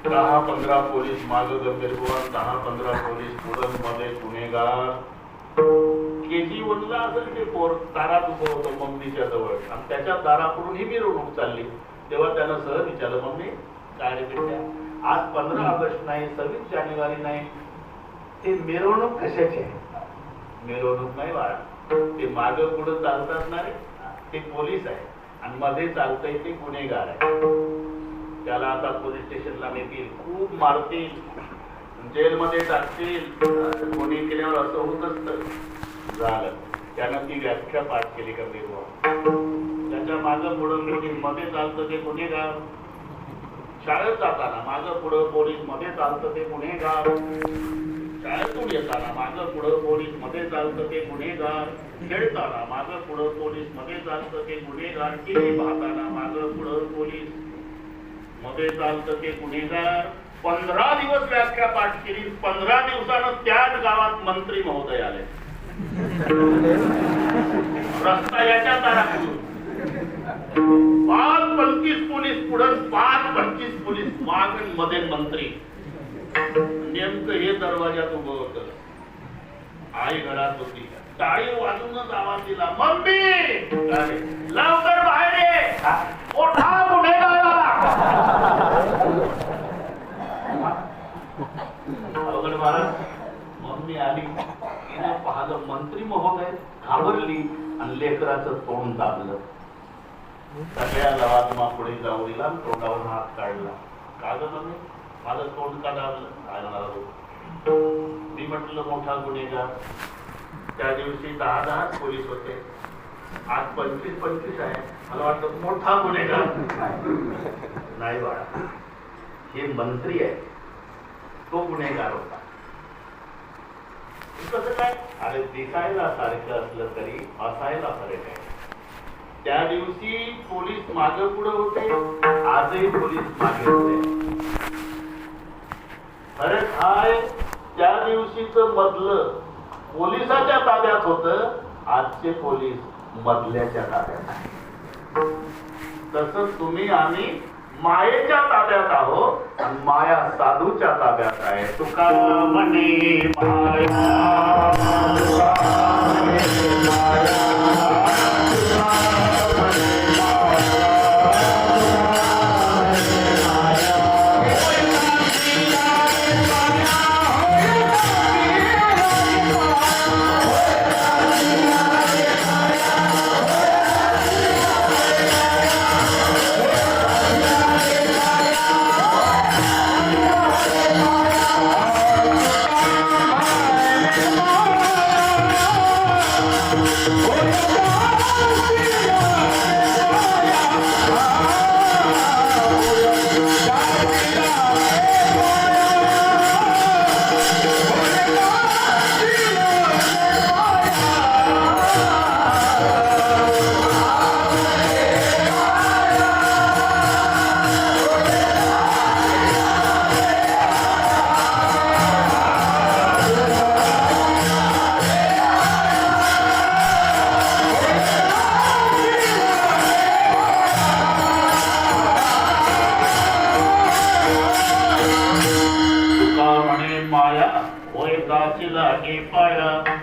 10-15 पोलीस माग गंभीरपण, 10-15 पोलीस पुढं मध्ये गुन्हेगार. KG1ला असेल ते पोर दारात उभं होतं मम्मीच्या जवळ, आणि त्याच्या दाराकडून ही मिरवणूक चालली. तेव्हा त्यानं सहज विचारलं, मम्मी काय रे बेटा, आज 15 ऑगस्ट नाही, 26 जानेवारी नाही, ते मिरवणूक कशाची आहे? मिरवणूक नाही बाळा, ते माग पुढं चालतात ना रे, ते पोलीस आहे, आणि मध्ये चालतंय ते गुन्हेगार आहे. त्याला आता पोलीस स्टेशनला नेतील, खूप मारतील, जेलमध्ये टाकतील. कोणी केल्यावर असं होत असतं. झालं, त्यानं ती व्याख्या पाठ केली का त्याच्या मागं पुढं पोलीस, मध्ये चालतं ते गुन्हेगार. शाळेत जाताना मागं पुढं पोलीस, मध्ये चालतं ते गुन्हेगार. शाळेतून येताना मागं पुढं पोलीस, मध्ये चालतं ते गुन्हेगार. खेळताना मागं पुढं पोलीस, मध्ये चालतं ते गुन्हेगार. टीव्ही पाहताना मागं पुढं पोलीस, मध्ये चालतं ते गुन्हेगार. 15 दिवस व्याख्या पाठ केली. 15 दिवसानं त्याच गावात मंत्री महोदय आले. रस्ता याच्या दाराकडून 5-25 पोलीस पुढं, 5-25 पोलीस माग, मध्ये मंत्री. नेमकं हे दरवाजात उभं होतं. आई घरात होती. टाळी वाजूनच आवाज दिला, मम्मी लवकर बाहेर ये, मोठा गुन्हेगार आला. अवघड महाराज, मम्मी आली, तिने पाहिलं मंत्री महोदय, घाबरली आणि लेकराचं तोंड दाबलं. सगळ्या लवाजमा पुढे जाऊ दिला, तोंडावरून हात काढला. का ग मम्मी, माझं तोंड का दाबलं? काय म्हणाला? मी म्हटलं मोठा गुन्हेगार. त्या दिवशी 10 पोलीस होते, आज 25 आहे. मला वाटतं मोठा गुन्हेगार नाही बाळा, हे मंत्री आहे, तो गुन्हेगार होता. कसं काय? अरे दिसायला सारखं असलं तरी असायला फरक आहे. त्या दिवशी पोलीस मागे पुढे होते, आजही पोलीस मागे होते. फरक हाय, त्या दिवशीच मधलं पोलिसाच्या ताब्यात होतं, आजचे पोलीस मधल्याच्या ताब्यात आहे. तसं तुम्ही आम्ही मायेच्या ताब्यात आहोत, आणि माया साधूच्या ताब्यात आहे. तुका म्हणे माया,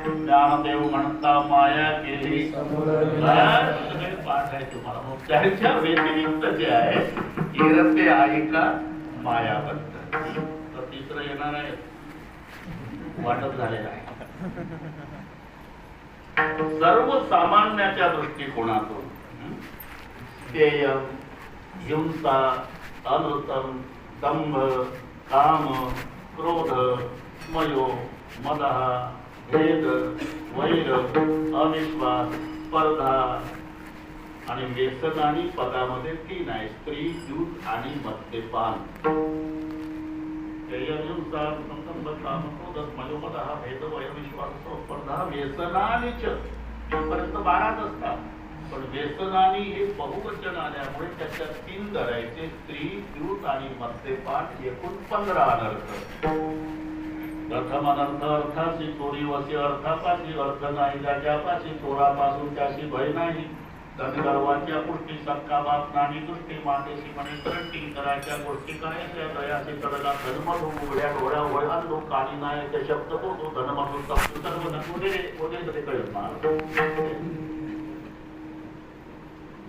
ज्ञानदेव म्हणता माया केली. पाठ आहे तुम्हाला. मग त्याच्या व्यतिरिक्त जे आहे इरते ऐका मायाबद्ध. तर तिसरं येणार आहे, वाटप झालेलं आहे. सर्वसामान्याच्या दृष्टिकोनातून स्थेय, हिंसा, अनृतम, दंभ, काम, क्रोध, मयो, मदः, भेद, वैर, अविश्वास, स्पर्धा आणि व्यसनानी पदामध्ये 3 आहे: स्त्री, दूध आणि मद्यपान. हिंसा, दंभ, काम, क्रोध, मयो, मदः, भेद, वैर, विश्वास, स्पर्धा, व्यसनानीच इथपर्यंत 12च असतात. पण व्यसनानी हे बहुवचन आल्यामुळे त्याच्यात 3 करायचे: स्त्री, दूध आणि मद्यपान. एकूण 15 अनर्थ. प्रथम अनर्थ अर्थाची चोरी वसी, अर्थापाशी अर्थ नाही, ज्याच्यापाशी चोरापासून त्याशी भय नाही. धनगर्वाच्या गोष्टी सक्का बाप नाणी दृष्टी, मातेशी म्हणे करंटी, करायच्या गोष्टी करायच्या दयाशी करला. धर्मधूम उघड्या डोळ्या वळात लोक काली नाही ते शब्द बोलतो. धर्मधूम सर्व वगैरे वगैरे कळत ना.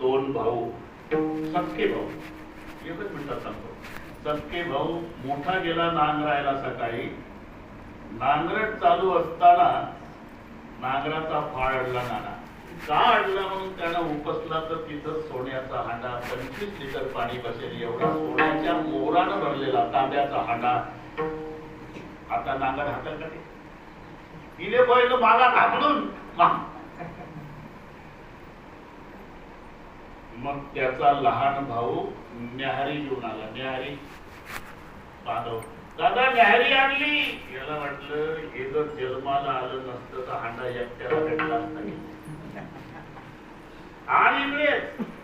2 भाऊ, सक्के भाऊ. एकच मिनिटात सांगतो. सक्के भाऊ. मोठा गेला नांगरायला सकाळी. नांगरट चालू असताना नांगराचा फाळ अडला नाना. का अडला म्हणून त्यानं उपसला तर तिथं सोन्याचा हांडा, 25 लिटर पाणी बसेल एवढा सोन्याच्या मोहरानं भरलेला तांब्याचा हांडा. आता नांगर हातात का ते तिले बैल मागा घाबरून. मग त्याचा लहान भाऊ न्याहारी घेऊन आला. न्याहारी पाहतो, दादा न्याहारी आणली. याला वाटलं हे जर जन्माला आलं नसतं तर हांडा एकट्याला भेटला असता. आणि इकडे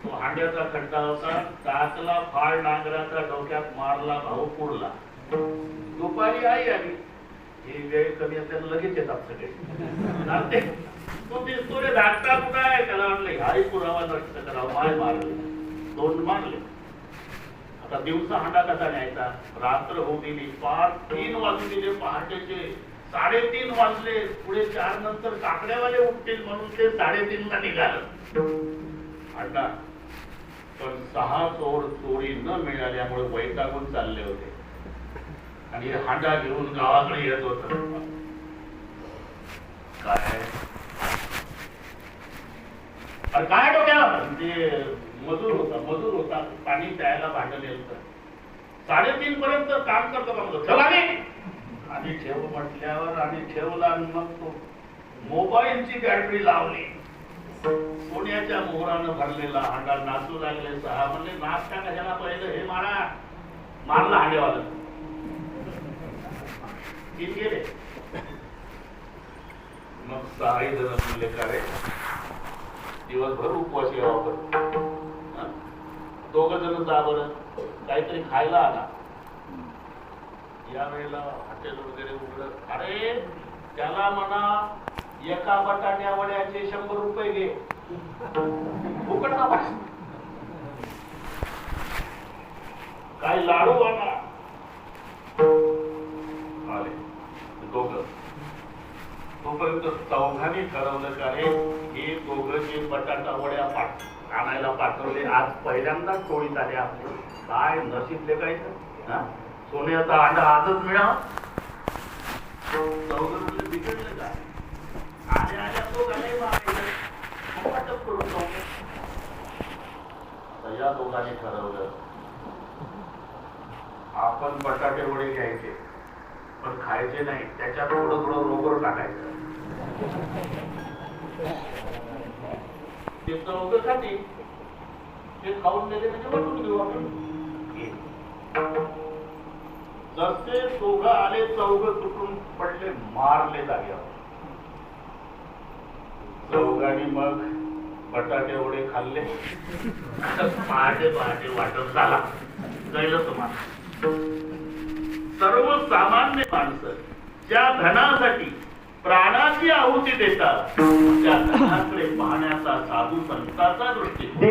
तो हांड्याचा खड्डा होता. टाकला फाळ नांगराचा, डोक्यात मारला. भाऊ पुरला. दुपारी आई आली. ही वेळ कमी असल्यानं लगेच येतात सगळे. तो दिसतो रे धाकटा कुठं आहे. त्याला म्हटलं आई पुरावा नष्ट करावा. माय मारले. 2 मारले. आता दिवसा हांडा कसा न्यायचा. रात्र होऊ दिली. पार 3 वाजून गेले पहाटेचे. 3:30 वाजले. पुढे 4 नंतर काकड्यावाले उठतील म्हणून ते 3:30 ला निघालं हांडा. पण 6 चोर चोरी न मिळाल्यामुळे वैतागून चालले होते आणि हांडा घेऊन गावाकडे येत होत. काय डोक्याला ते मजूर होता. पाणी प्यायला भांडण येत. 3:30 पर्यंत काम करतो का ठेवा आणि ठेव म्हटल्यावर आणि ठेवला. मग तो मोबाईलची बॅटरी लावली. सोन्याच्या मोहरानं भरलेला हांडा. नाचू लागले 6. म्हणले नाचता कशाला पहिलं हे मारा. मारला हांड्यावाला. 3 गेले. मग 6 जण म्हणले का रे दिवसभर उपवासी वापर. 2 जण जा बरं काहीतरी खायला आला. या वेळेला हॉटेल वगैरे उघडलं. अरे त्याला म्हणा एका बटाट्या वड्याचे 100 रुपये घे. फुकटचा पास. काय लाडू आणा. आले 2. तोपर्यंत चौघांनी ठरवलं का रे हे 2 जे बटाटा वड्या आणायला पाठवले आज पहिल्यांदाच टोळीत आले आपले. काय नशीब लेखायचं. सोन्याचा हांडा आजच मिळावा. 4 बिघडलं काय. आल्या आल्या तो गाणे वाटप करून या 2घांनी ठरवलं आपण बटाटे वडे घ्यायचे पण खायचे नाही. त्याच्यात थोडं रोगर टाकायचं. ते 4 खाती. ते खाऊन गेले म्हणजे वाटून घेऊ आपण. जसे 2 आले 4 तुटून पडले. मारले जाग्यावर. 4घांनी मग बटाटे वडे खाल्ले. पहाटे वाटप झाला. कळलं तुम्हाला. सर्वसामान्य माणसं ज्या धनासाठी प्राणाची आहुती देतात त्या धनाकडे पाहण्याचा साधू संतांचा दृष्टिकोन.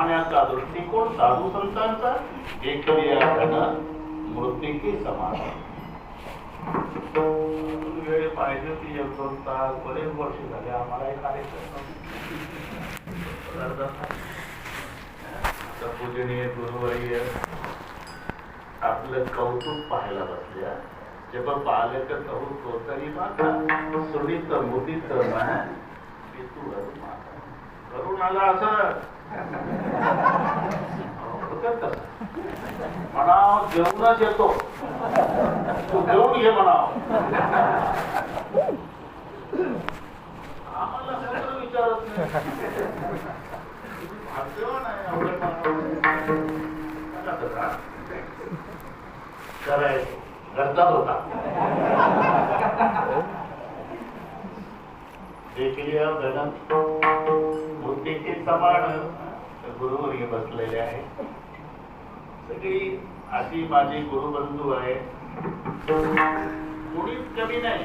पाहण्याचा दृष्टिकोन साधू संतांचा एक धन मृत्यूकी समान. वेळ पाहिजे होती 1-2 तास, बरेच वर्ष झाले आम्हाला एक कार्यक्रम. पूजनीय गुरुवर्य आपलं कौतुक पाहायला बसल्या. जेव्हा पाहिलं तर कौतुक तरी माता सुनीत मुदीत करून आला असं म्हणाव. जेवणच येतो तू जेवून घे म्हणाव. आम्हाला सगळं विचारत नाही. भाग्यवान आहे करायचं घरचाच होता. मूर्तीचे समान गुरुवर्य बसलेले आहे. सगळी अशी माझी गुरुबंधू आहे. कोणीच कमी नाही,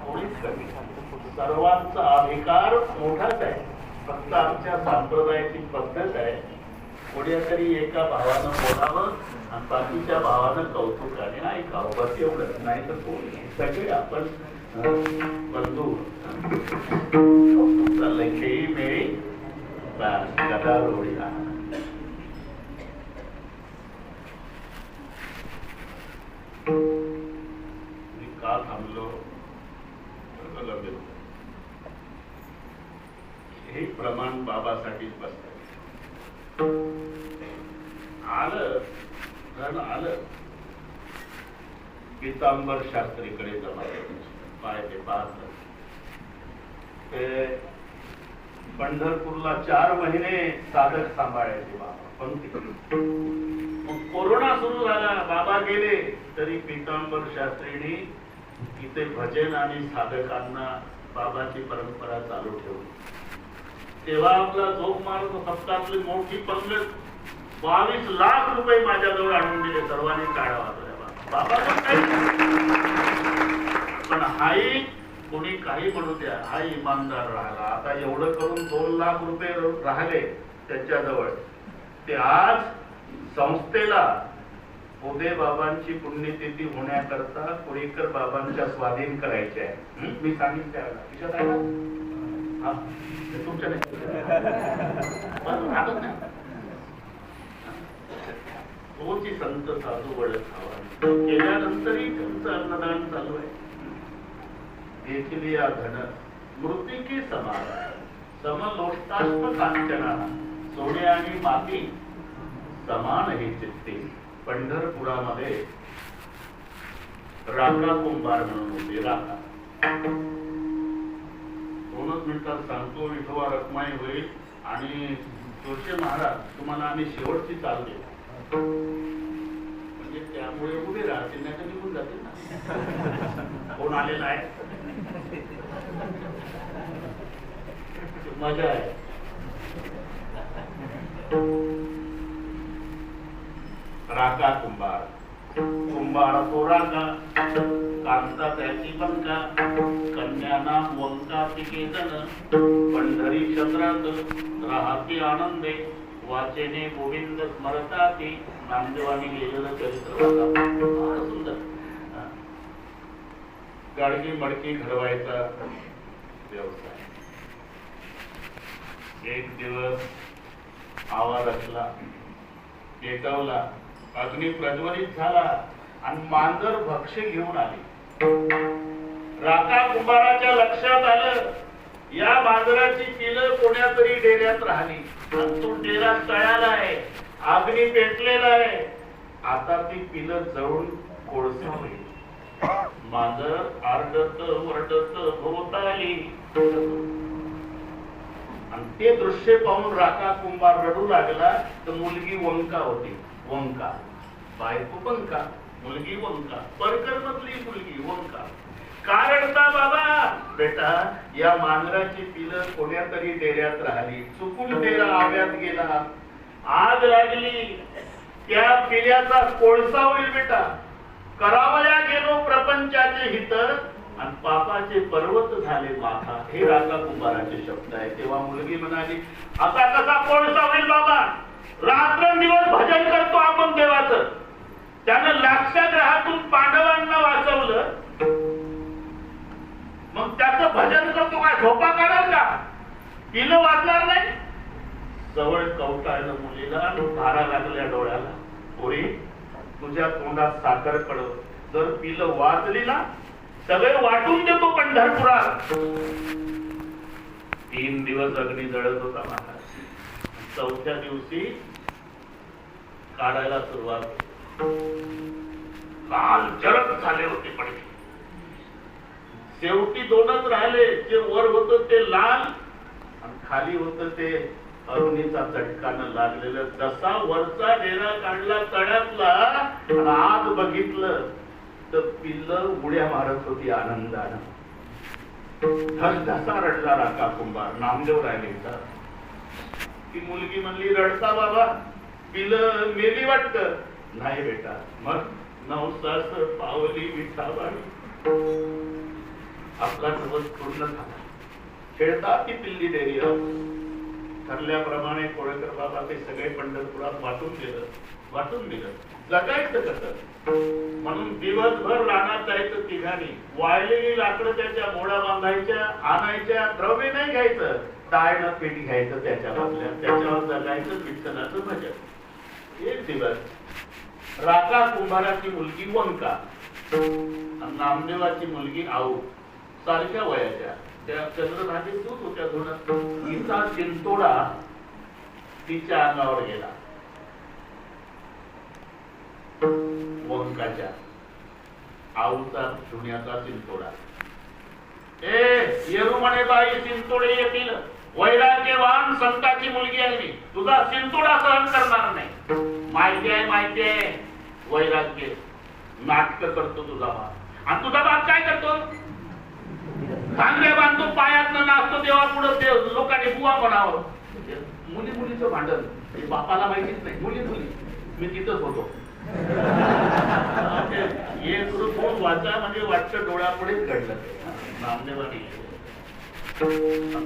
कोणीच कमी नाही. सर्वांचा अधिकार मोठाच आहे. फक्त आमच्या संप्रदायाची पद्धत आहे कोणीतरी एका भावानं बोलावं आणि बाकीच्या भावानं कौतुकाने ऐकावं, बस एवढंच. नाही तर कोणी सगळे आपण बंधू. कौतुक चाललंय खेळी मेळी गदा रोडीला. का थांबलो हे प्रमाण बाबासाठीच बसत. आलं धन आलं. पीतांबर शास्त्रीकडे जमा पाय ते पाहत. ते पंढरपूरला 4 महिने साधक सांभाळायचे बाबा. पण कोरोना सुरू झाला, बाबा गेले तरी पीतांबर शास्त्रींनी इथे भजन आणि साधकांना बाबाची परंपरा चालू ठेवली. तेव्हा आपला झोप मारत फक्त आपली मोठी पंगत 22 लाख रुपये माझ्याजवळ आणून दिले. सर्वांनी काढा वाजवल्या. बाबा पण हाही कोणी काही म्हणू द्या, हा इमानदार राहिला. आता एवढं करून 2 लाख रुपये राहिले त्याच्याजवळ. ते आज संस्थेला उदय बाबांची पुण्यतिथी होण्याकरता कुळीकर बाबांच्या स्वाधीन करायचे आहे. मी सांगितलं तुमच्या नाही तोची संत साधू वळत हवा केल्यानंतरही त्यांचं अन्नदान चालू आहे. देखील या धन मृत्यूकी समान समलोष्टाश्म कांचना सोने आणि माती समान हे चित्ते. पंढरपुरामध्ये राका कुंभार म्हणून होते. राका 2 मिनिटात सांगतो. विठोबा रखमाई होईल आणि जोशी महाराज तुम्हाला आम्ही शेवटची चाल देऊ. म्हणजे त्यामुळे उभे राहतील नाही तर निघून जातील ना. कोण आलेला आहे मजा आहे. राका कुंभार. कुंभार तो राका कांता त्याची पंका कन्या नाम वंका पिके जन पंढरी क्षेत्रात राहती आनंदे वाचेने गोविंद स्मरताती. नामदेवानी लिहिलेलं चरित्र सुंदर. गाडगी मडकी घडवायचा व्यवसाय. एक दिवस आवाज असला, पेटवला, अग्नी प्रज्वलित झाला आणि मांजर भक्ष्य घेऊन आली. राका कुंभाराच्या लक्षात आलं या मांजराची पिलं कोण्या तरी डेऱ्यात राहिली. तो डेरा तळाला आहे, अग्नी पेटलेला आहे. आता ती पिलं जळून कोळसा होईल. मांजर आरडत वरडत भोवताली. आणि ते दृश्य पाहून राका कुंभार रडू लागला. तर मुलगी वंका होती. वंका बायको पंका, मुलगी वंका. परकर मधली मुलगी वंका. का रडता बाबा? बेटा या मांजराची पिलं कोण्या तरी डेऱ्यात राहिली. चुकून डेरा आव्यात गेला, आग लागली, त्या पिल्याचा कोळसा होईल बेटा. करावया गेलो प्रपंचाचे हित आणि पापाचे पर्वत झाले माथा. हे राजा कुंभाराचे शब्द आहे. तेव्हा मुलगी म्हणाली, आता कसा कोणसा होईल बाबा, रात्रंदिवस भजन करतो आपण देवाचं, त्यानं लाक्षाग्रहातून पांडवांना वाचवलं, मग त्याचं भजन करतो काय झोपा काढाल का, पिलं वाजणार नाही. जवळ कवटाळलं मुलीला, धारा लागल्या डोळ्याला. पोरी, तुझ्या तोंडात साखर पडव, जर पिलं वाजली ना सगळे वाटून देतो पंढरपुरात. 3 दिवस अग्नी जळत होता महाराज. 4थ्या दिवशी काढायला सुरुवात. लाल जरद झाले होते पडके. शेवटी 2च राहिले. जे वर होत ते लाल आणि खाली होत ते अरुणीचा चटकानं लागलेलं. जसा वरचा डेरा काढला तळ्यातला आणि आत बघितलं तर पिल्लं उड्या मारत होती आनंदानं. धसा रडला राका कुंभार. नामदेव राहिलेचा. ती मुलगी म्हणली, रडता बाबा, पिलं मेली वाटत. नाही बेटा, मग नवसास पावली विठावाणी. आपला दिवस पूर्ण झाला. खेळता ती पिल्ली डेरी. ठरल्याप्रमाणे कोळेकर बाबा ते सगळे पंढरपुरात वाटून दिलं. जगायचं कसं म्हणून दिवसभर रानात जायचं तिघांनी. वाळलेली लाकडं त्याच्या मोडा बांधायच्या, आणायच्या. द्रव्य नाही घ्यायचं, टाळणं पीठ घ्यायचं त्याच्या बदल्यात. त्याच्यावर जगायचं विठ्ठलाचं भजन. एक दिवस राका कुंभाराची मुलगी वंका, नामदेवाची मुलगी आऊ, सारख्या वयाच्या, त्या चंद्रभागेत दूध होत्या धुणत. तिचा चिंतोडा तिच्या अंगावर गेला. वंकाच्या आऊचा धुण्याचा चिंतोडा. येरू म्हणे बाई, चिंतोडे येतील. वैराग्यवान संताची मुलगी आहे मी, तुझा चिंतोडा सहन करणार नाही. माहिती आहे वैराग्य. नाटक करतो तुझा बाप. आणि तुझा बाप काय करतो, चांगल्या बांधतो, पायात नाचतो, देवा पुढे लोकांनी बुवा म्हणावं. मुलीचं भांडण बापाला माहितीच नाही. मुली मी तिथंच होतो. एक फोन वाचा म्हणजे वाटतं डोळ्यापुढेच घडलं. नामदेवानी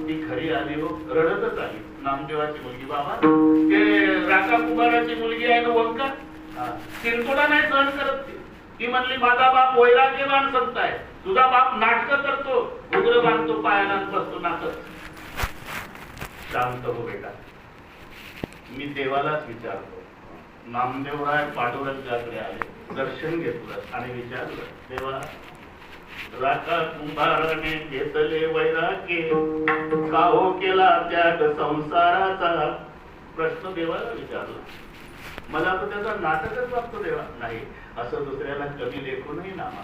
ती खरी आली हो, रडतच आली. नामदेवाची मुलगी, बाबा ते राका कुंभाराची मुलगी आहे ना वंका, चिंतोडा नाही सहन करत. ती म्हणली, माझा बाप वैराग्यवान संत आहे, तुझा बाप नाटक करतो, घुगरं बांधतो, पायाला बसतो नाचत. शांत हो बेटा, मी देवालाच विचारतो. नामदेवराय पांडुरंगाकडे आले, दर्शन घेतलं आणि विचारलं, देवा राका कुंभाराने घेतले वैराग्य, का हो केला त्याग संसाराचा. प्रश्न देवाला विचारला. मला तर त्याचा नाटकच वाटतो देवा. नाही, असं दुसऱ्याला कमी लेखूनही नामा.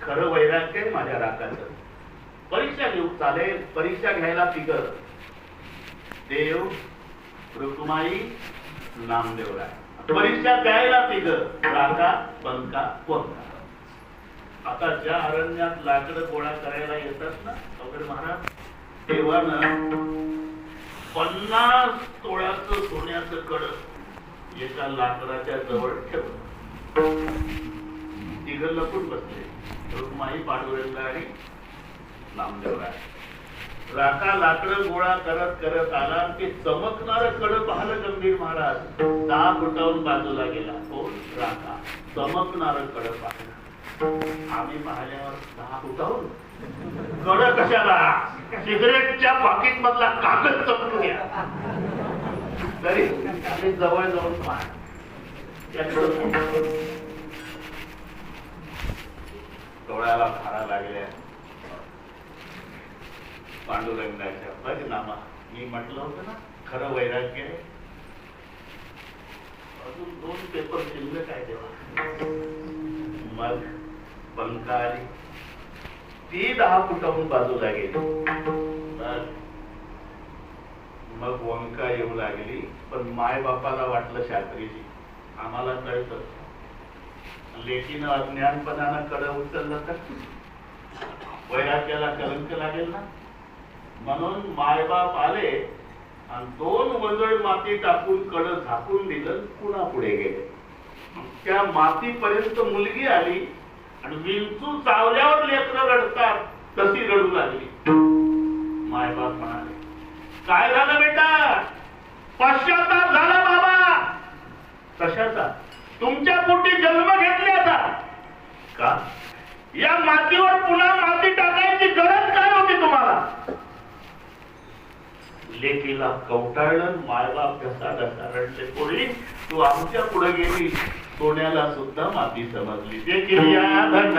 खरं वैराग्य आहे माझ्या राकाचं. परीक्षा घेऊ, चालेल, परीक्षा घ्यायला फिकर. देव, रुक्माई, नामदेवराय. परीक्षा द्यायला फिकर. राका, बंका, वंका. आता ज्या अरण्यात लाकडं गोळा करायला येतात ना अवघड महाराज, तेव्हा 50 तोळ्याचं सोन्याचं कड एका लाकडाच्या जवळ ठेवलं. तिघ लपून बसले, रुक्माई, पांडुरंग आणि नामदेवराय. राका लाकडं गोळा करत करत आला. ते चमकणारं कड पाहिलं गंभीर महाराज. 10 फुटावरून बाजूला गेला. हो, राका चमकणारं कड पाहिलं. आम्ही पाहिल्यावर 10 फुटावरून कड कशाला, सिगरेटच्या पॉकेट मधला कागद चमकून घ्या. तरी आम्ही जवळ जाऊन पाहिलं. डोळ्याला धारा लागल्या पांडुरंगाच्या. बघ नामा, मी म्हटलं होतं ना खरं वैराग्य आहे. अजून 2 पेपर शिल्लक आहे तेव्हा. मग पंखा आली. ती 10 फुटाहून बाजूला गेली. मग वंका येऊ लागली. पण माय बापाला वाटलं शास्त्रीजी आम्हाला कळतं, लेकीनं अज्ञानपणानं कड उचललं तर वैराग्याला कलंक लागेल ना. म्हणून मायबाप आले आणि 2 वंजळ माती टाकून कड झाकून दिलं. पुन्हा पुढे गेले. त्या मातीपर्यंत मुलगी आली आणि विंचू चावल्यावर लेकरं रडतात तशी रडू लागली. मायबाप म्हणाले, काय झालं बेटा? पश्चाताप झाला बाबा. कशाचा? तुमच्या पोटी जन्म घेतल्याचा. का? या मातीवर पुन्हा माती टाकायची गरज काय होती तुम्हाला? लेकीला कवटाळलं. मायबाप घसा घसा रडले. पोरी, तू आमच्या पुढे गेली, सोन्याला सुद्धा माती समजली. ते केली धन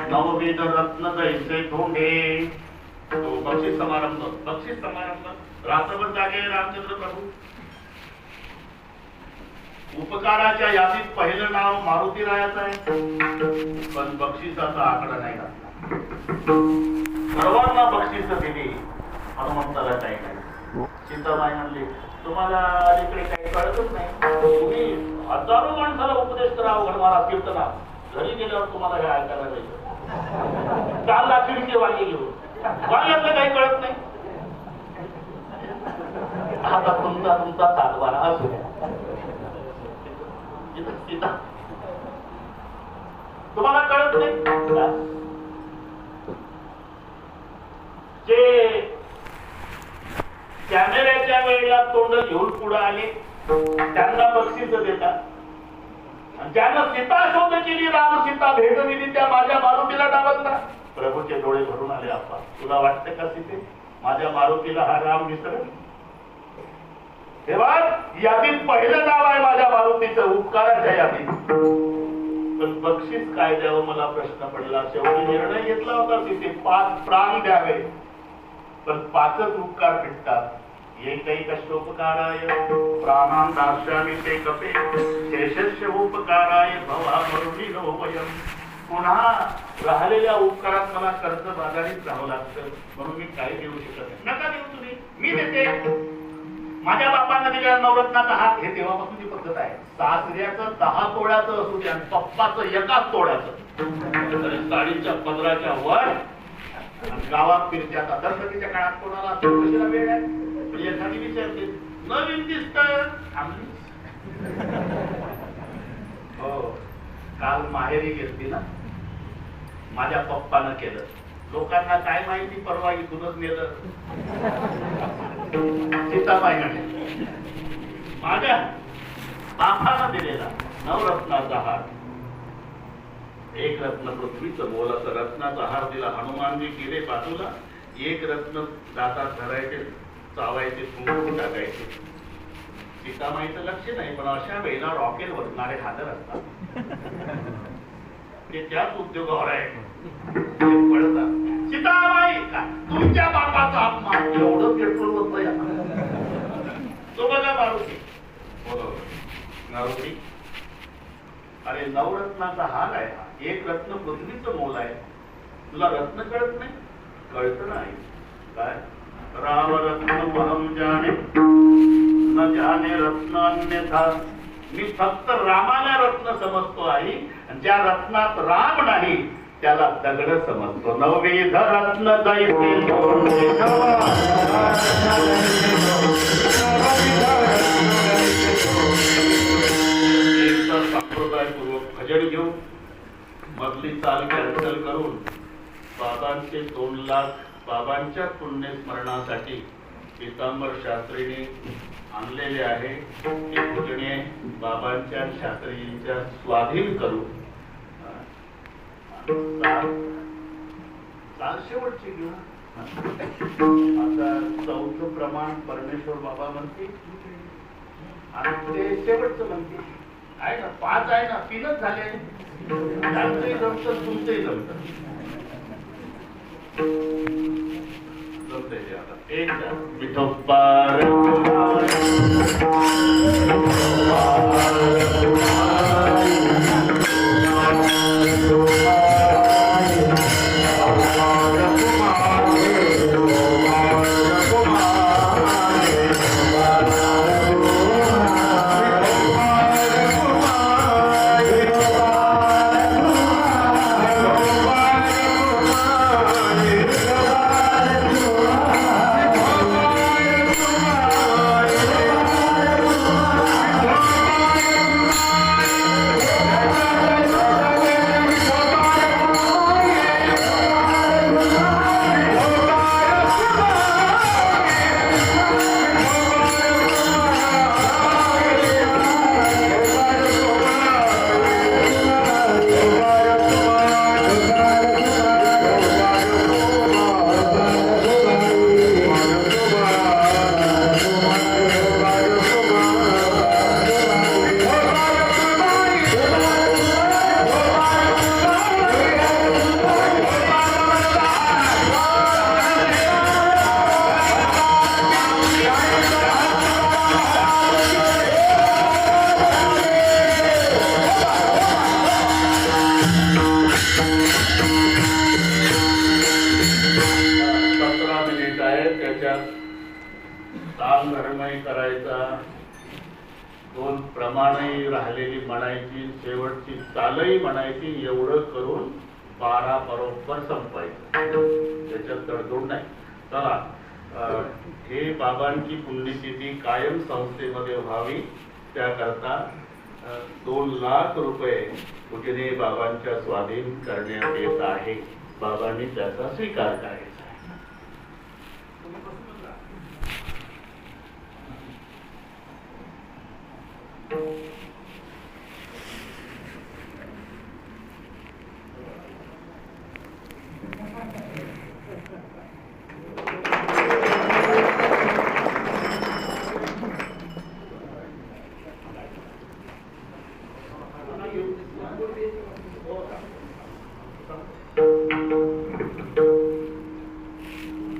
नवविध रत्न जैसे ढोंगे. तो बक्षीस समारंभ रात्रभर जागे रामचंद्र प्रभू. उपकाराच्या यादीत पहिलं नाव मारुतीरायाचं आहे, पण बक्षिसाचा आकडा नाही घातला. सर्वांना बक्षीस दिली, हनुमंताला काही नाही. सीताबाई म्हणली, तुम्हाला अलीकडे काही कळतच नाही. तुम्ही हजारो माणसाला उपदेश करावं घडवाला कीर्तना, घरी गेल्यावर तुम्हाला हे ऐकायला पाहिजे. काल लाखीचे वांगे घेऊन वांग्यातलं काही कळत नाही. आता तुमचा सातबारा असू द्या. तुम्हाला कळत नाही. जे कॅमेऱ्याच्या वेळेला तोंड घेऊन पुढे आले त्यांना बक्षीस देतात. ज्यानं सीता शोध केली, राम सीता भेट दिली, त्या माझ्या मारुतीला डावलला. प्रभूचे डोळे भरून आले. आपा, तुला वाटते का सीते माझ्या मारुतीला हा राम विसरेल? तेव्हा यादीत पहिलं नाव आहे माझ्या मारुतीचं, उपकाराच्या यादीत. पण बक्षीस काय द्यावं मला प्रश्न पडला. शेवटी निर्णय घेतला होता सीते 5 प्राण द्यावे, पण 5च उपकार भेटतात. एकही कष्टोपकाराय प्राणां दास्यामि ते कपे शेषस्य उपकाराय भवा मरुणीनो वयम्. पुन्हा राहिलेल्या उपकारात मला कर्जबाजारीच राहावं लागतं, म्हणून मी काही देऊ शकत नाही. नका देऊ तुम्ही, मी देते. माझ्या बापांना दिलेला नवरत्नाचा हात, हे तेव्हापासूनची पद्धत आहे. सासऱ्याचं 10 तोळ्याचं असू द्या, पप्पाचं 1 तोळ्याचं. साडीच्या पदराच्या वर गावात फिरत्यात. आता सध्याच्या काळात कोणाला कशाला वेळ आहे? एखादी विचारते, नवीन दिसत. हो, काल माहेरी घेतली ना, माझ्या पप्पानं केलं. लोकांना काय माहिती, परवा इथूनच नेलं. सीताबाई म्हणे, माझ्या बापानं दिलेला नवरत्नाचा हार. 1 रत्न पृथ्वीचं मोलाचं रत्नाचा हार दिला. हनुमानजी गेले बाजूला. 1 रत्न दातात धरायचे, चावायचे, फुंकून टाकायचे. सीतामाईचं लक्ष नाही, पण अशा वेळेला रॉकेल वरणारे हादर असतात. ते त्याच उद्योगावर आहे. सीताबाई, तुमच्या बापाचा अपमान, एवढं पेट्रोल होत. तो बघा मारुती. मारुती, अरे नवरत्नाचा हार आहे हा. 1 रत्न पृथ्वीचं मोल आहे. तुला रत्न कळत नाही? कळत नाही काय? राम रत्न वहम जाने न जाने रत्न अन्यथा. मी फक्त रामाला रत्न समजतो आहे. ज्या रत्नात राम नाही त्याला दगड समजतो. नवविध रत्न दैसे संप्रदायपूर्वक भजन घेऊन मधली चाल कॅन्सल करून बाबांचे 2 लाख बाबांच्या पुण्यस्मरणासाठी पीतांबर शास्त्रीने आणलेले आहे. ते भजने बाबांच्या शास्त्रींच्या स्वाधीन करू. शेवटची घेऊ. आता 4थं प्रमाण परमेश्वर बाबा म्हणते, आणि ते शेवटचं म्हणते आहे ना 5 आहे ना 3च झाले. त्यांचंही जमतं तुमचंही जमतं. जमतंय ते आता. एकदा विठोबार करायचा. 2 प्रमाणही राहिलेली म्हणायची, शेवटची चालही म्हणायची. एवढं करून 12 बरोबर संपायचं. त्याच्यात तडजोड नाही. चला, हे बाबांची पुण्यतिथी कायम संस्थेमध्ये व्हावी त्याकरता 2 लाख रुपये पूजनीय बाबांच्या स्वाधीन करण्यात येत आहे. बाबांनी त्याचा स्वीकार करायचा.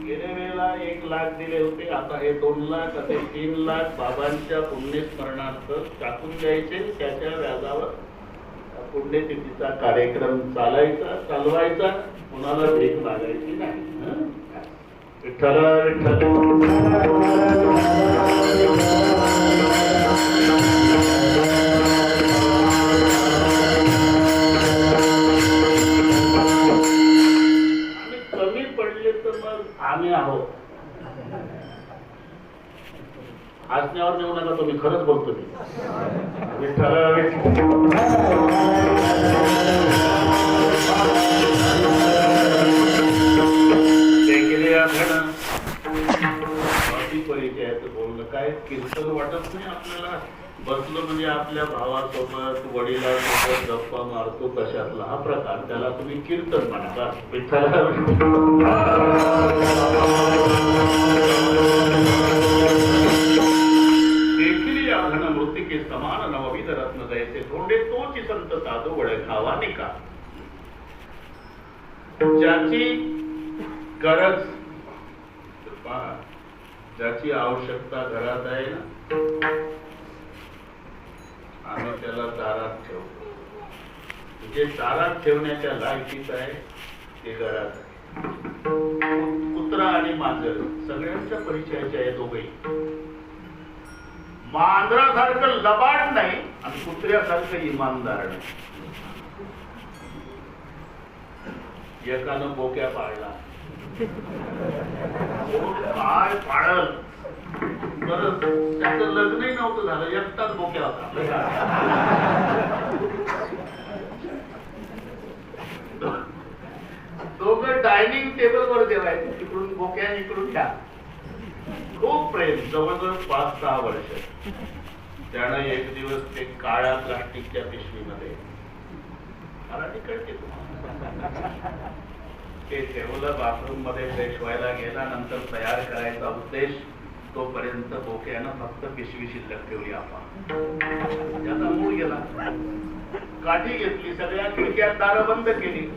गेल्या वेळेला 1 लाख दिले होते. आता हे 2 लाख असे 3 लाख बाबांच्या पुण्यस्मरणार्थ टाकून द्यायचे. त्याच्या व्याजावर पुण्यतिथीचा कार्यक्रम चालवायचा. कुणाला भीक मागायची नाही. विठ्ठल विठ्ठल आम्ही आहोत. हसण्यावर नेऊ नका तुम्ही, खरंच बोलतो मी. विठ्ठल परिचयाचं बोलणं काय कीर्तन वाटत नाही आपल्याला. बसलो म्हणजे आपल्या भावासोबत वडिलांसोबत गप्पा मारतो कशातला हा प्रकार, त्याला तुम्ही कीर्तन म्हणा. विठ्ठल देखील या घन मृत्तिके समान नवविध रत्न जैसे धोंडे तोची संत साधू वळखावा निका. ज्याची गरज, ज्याची आवश्यकता घरात आहे ना, आम्ही त्याला दारात ठेवतो. जे दारात ठेवण्याच्या लायकीच आहे ते घरात आहे. कुत्रा आणि मांजर सगळ्यांच्या परिचयाचे आहे दोघेही. मांजरासारखं लबाड नाही आणि कुत्र्यासारखं इमानदार नाही. एकानं बोक्या पाळला, काय पाळल, बरं त्याचं लग्नही नव्हतं झालं, एकटाच बोक्या होता. दोघं डायनिंग टेबल वर जेवायचे, तिकडून बोक्या इकडून घ्या. खूप प्रेम, जवळजवळ 5-6 वर्ष. त्यानं एक दिवस ते काळ्या प्लास्टिकच्या पिशवीमध्ये ते ठेवलं. बाथरूम मध्ये फ्रेश व्हायला गेला. नंतर तयार करायचा उद्देश तोपर्यंत बोक्यानं फक्त पिशवी शिल्लक ठेवली. आपण त्याचा मूळ गेला. काठी घेतली, सगळ्या खिडक्या दारं बंद केली.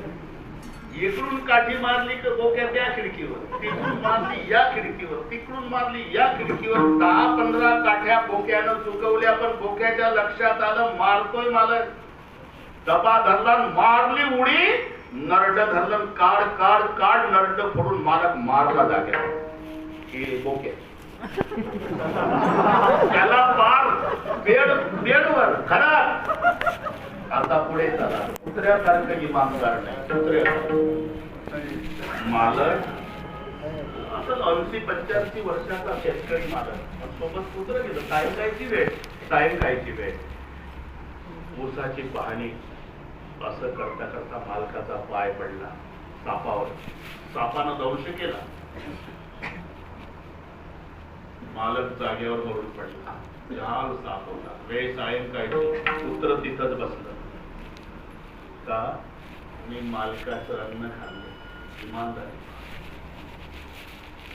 इकडून काठी मारली की बोक्या त्या खिडकीवर, तिकडून मारली या खिडकीवर, तिकडून मारली या खिडकीवर. 10-15 काठ्या बोक्यानं चुकवल्या. पण बोक्याच्या लक्षात आलं मारतोय मालक. डबा धरला, मारली उडी, नरड धरलं, काढ काढ काढ, नरड फोडून मालक मारला जाग्यावर. हे बोक्या त्याला मार बेडवर खरा. आता पुढे चला. कुत्र्यासारखं इमानदार नाही. कुत्र्या मालक असं 80-85 वर्षाचा शेतकरी मालक सोबत कुत्र गेलं. सायंकाळची वेळ ऊसाची पाहणी. असं करता करता मालकाचा पाय पडला सापावर. सापानं दंश केला. मालक जागेवर मरून पडला. लाल साप होता. वेळ सायंकाळची. कुत्र तिथंच बसलं. का? मी मालकाचं अन्न खाल्ले. इमानदारी.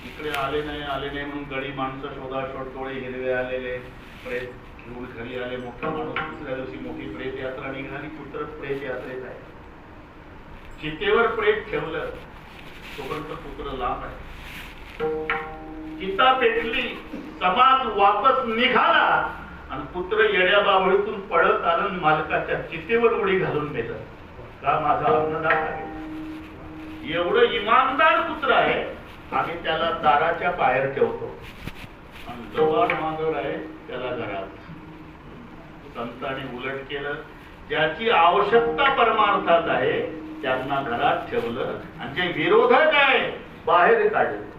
इकडे आले नाही म्हणून गडी माणसं शोधाशोध, डोळे हिरवे आलेले, प्रेत घेऊन घरी आले. मोठा माणूस. दुसऱ्या दिवशी मोठी प्रेत यात्रा निघाली. कुत्र प्रेत यात्रेत आहे. चितेवर प्रेत ठेवलं तोपर्यंत कुत्र लांब आहे. चिता पेटली, समाज वापस निघाला आणि कुत्र येड्या बावळीतून पळत आलं, मालकाच्या चितेवर उडी घालून गेलं. का? माझा अन्नदाता आहे. एवढं इमानदार कुत्र आहे. आम्ही त्याला दाराच्या बाहेर ठेवतो आणि जवळ मांजर आहे त्याला घरात. संतांनी उलट केलं. ज्याची आवश्यकता परमार्थात आहे त्यांना घरात ठेवलं आणि जे विरोधक आहे बाहेर काढले.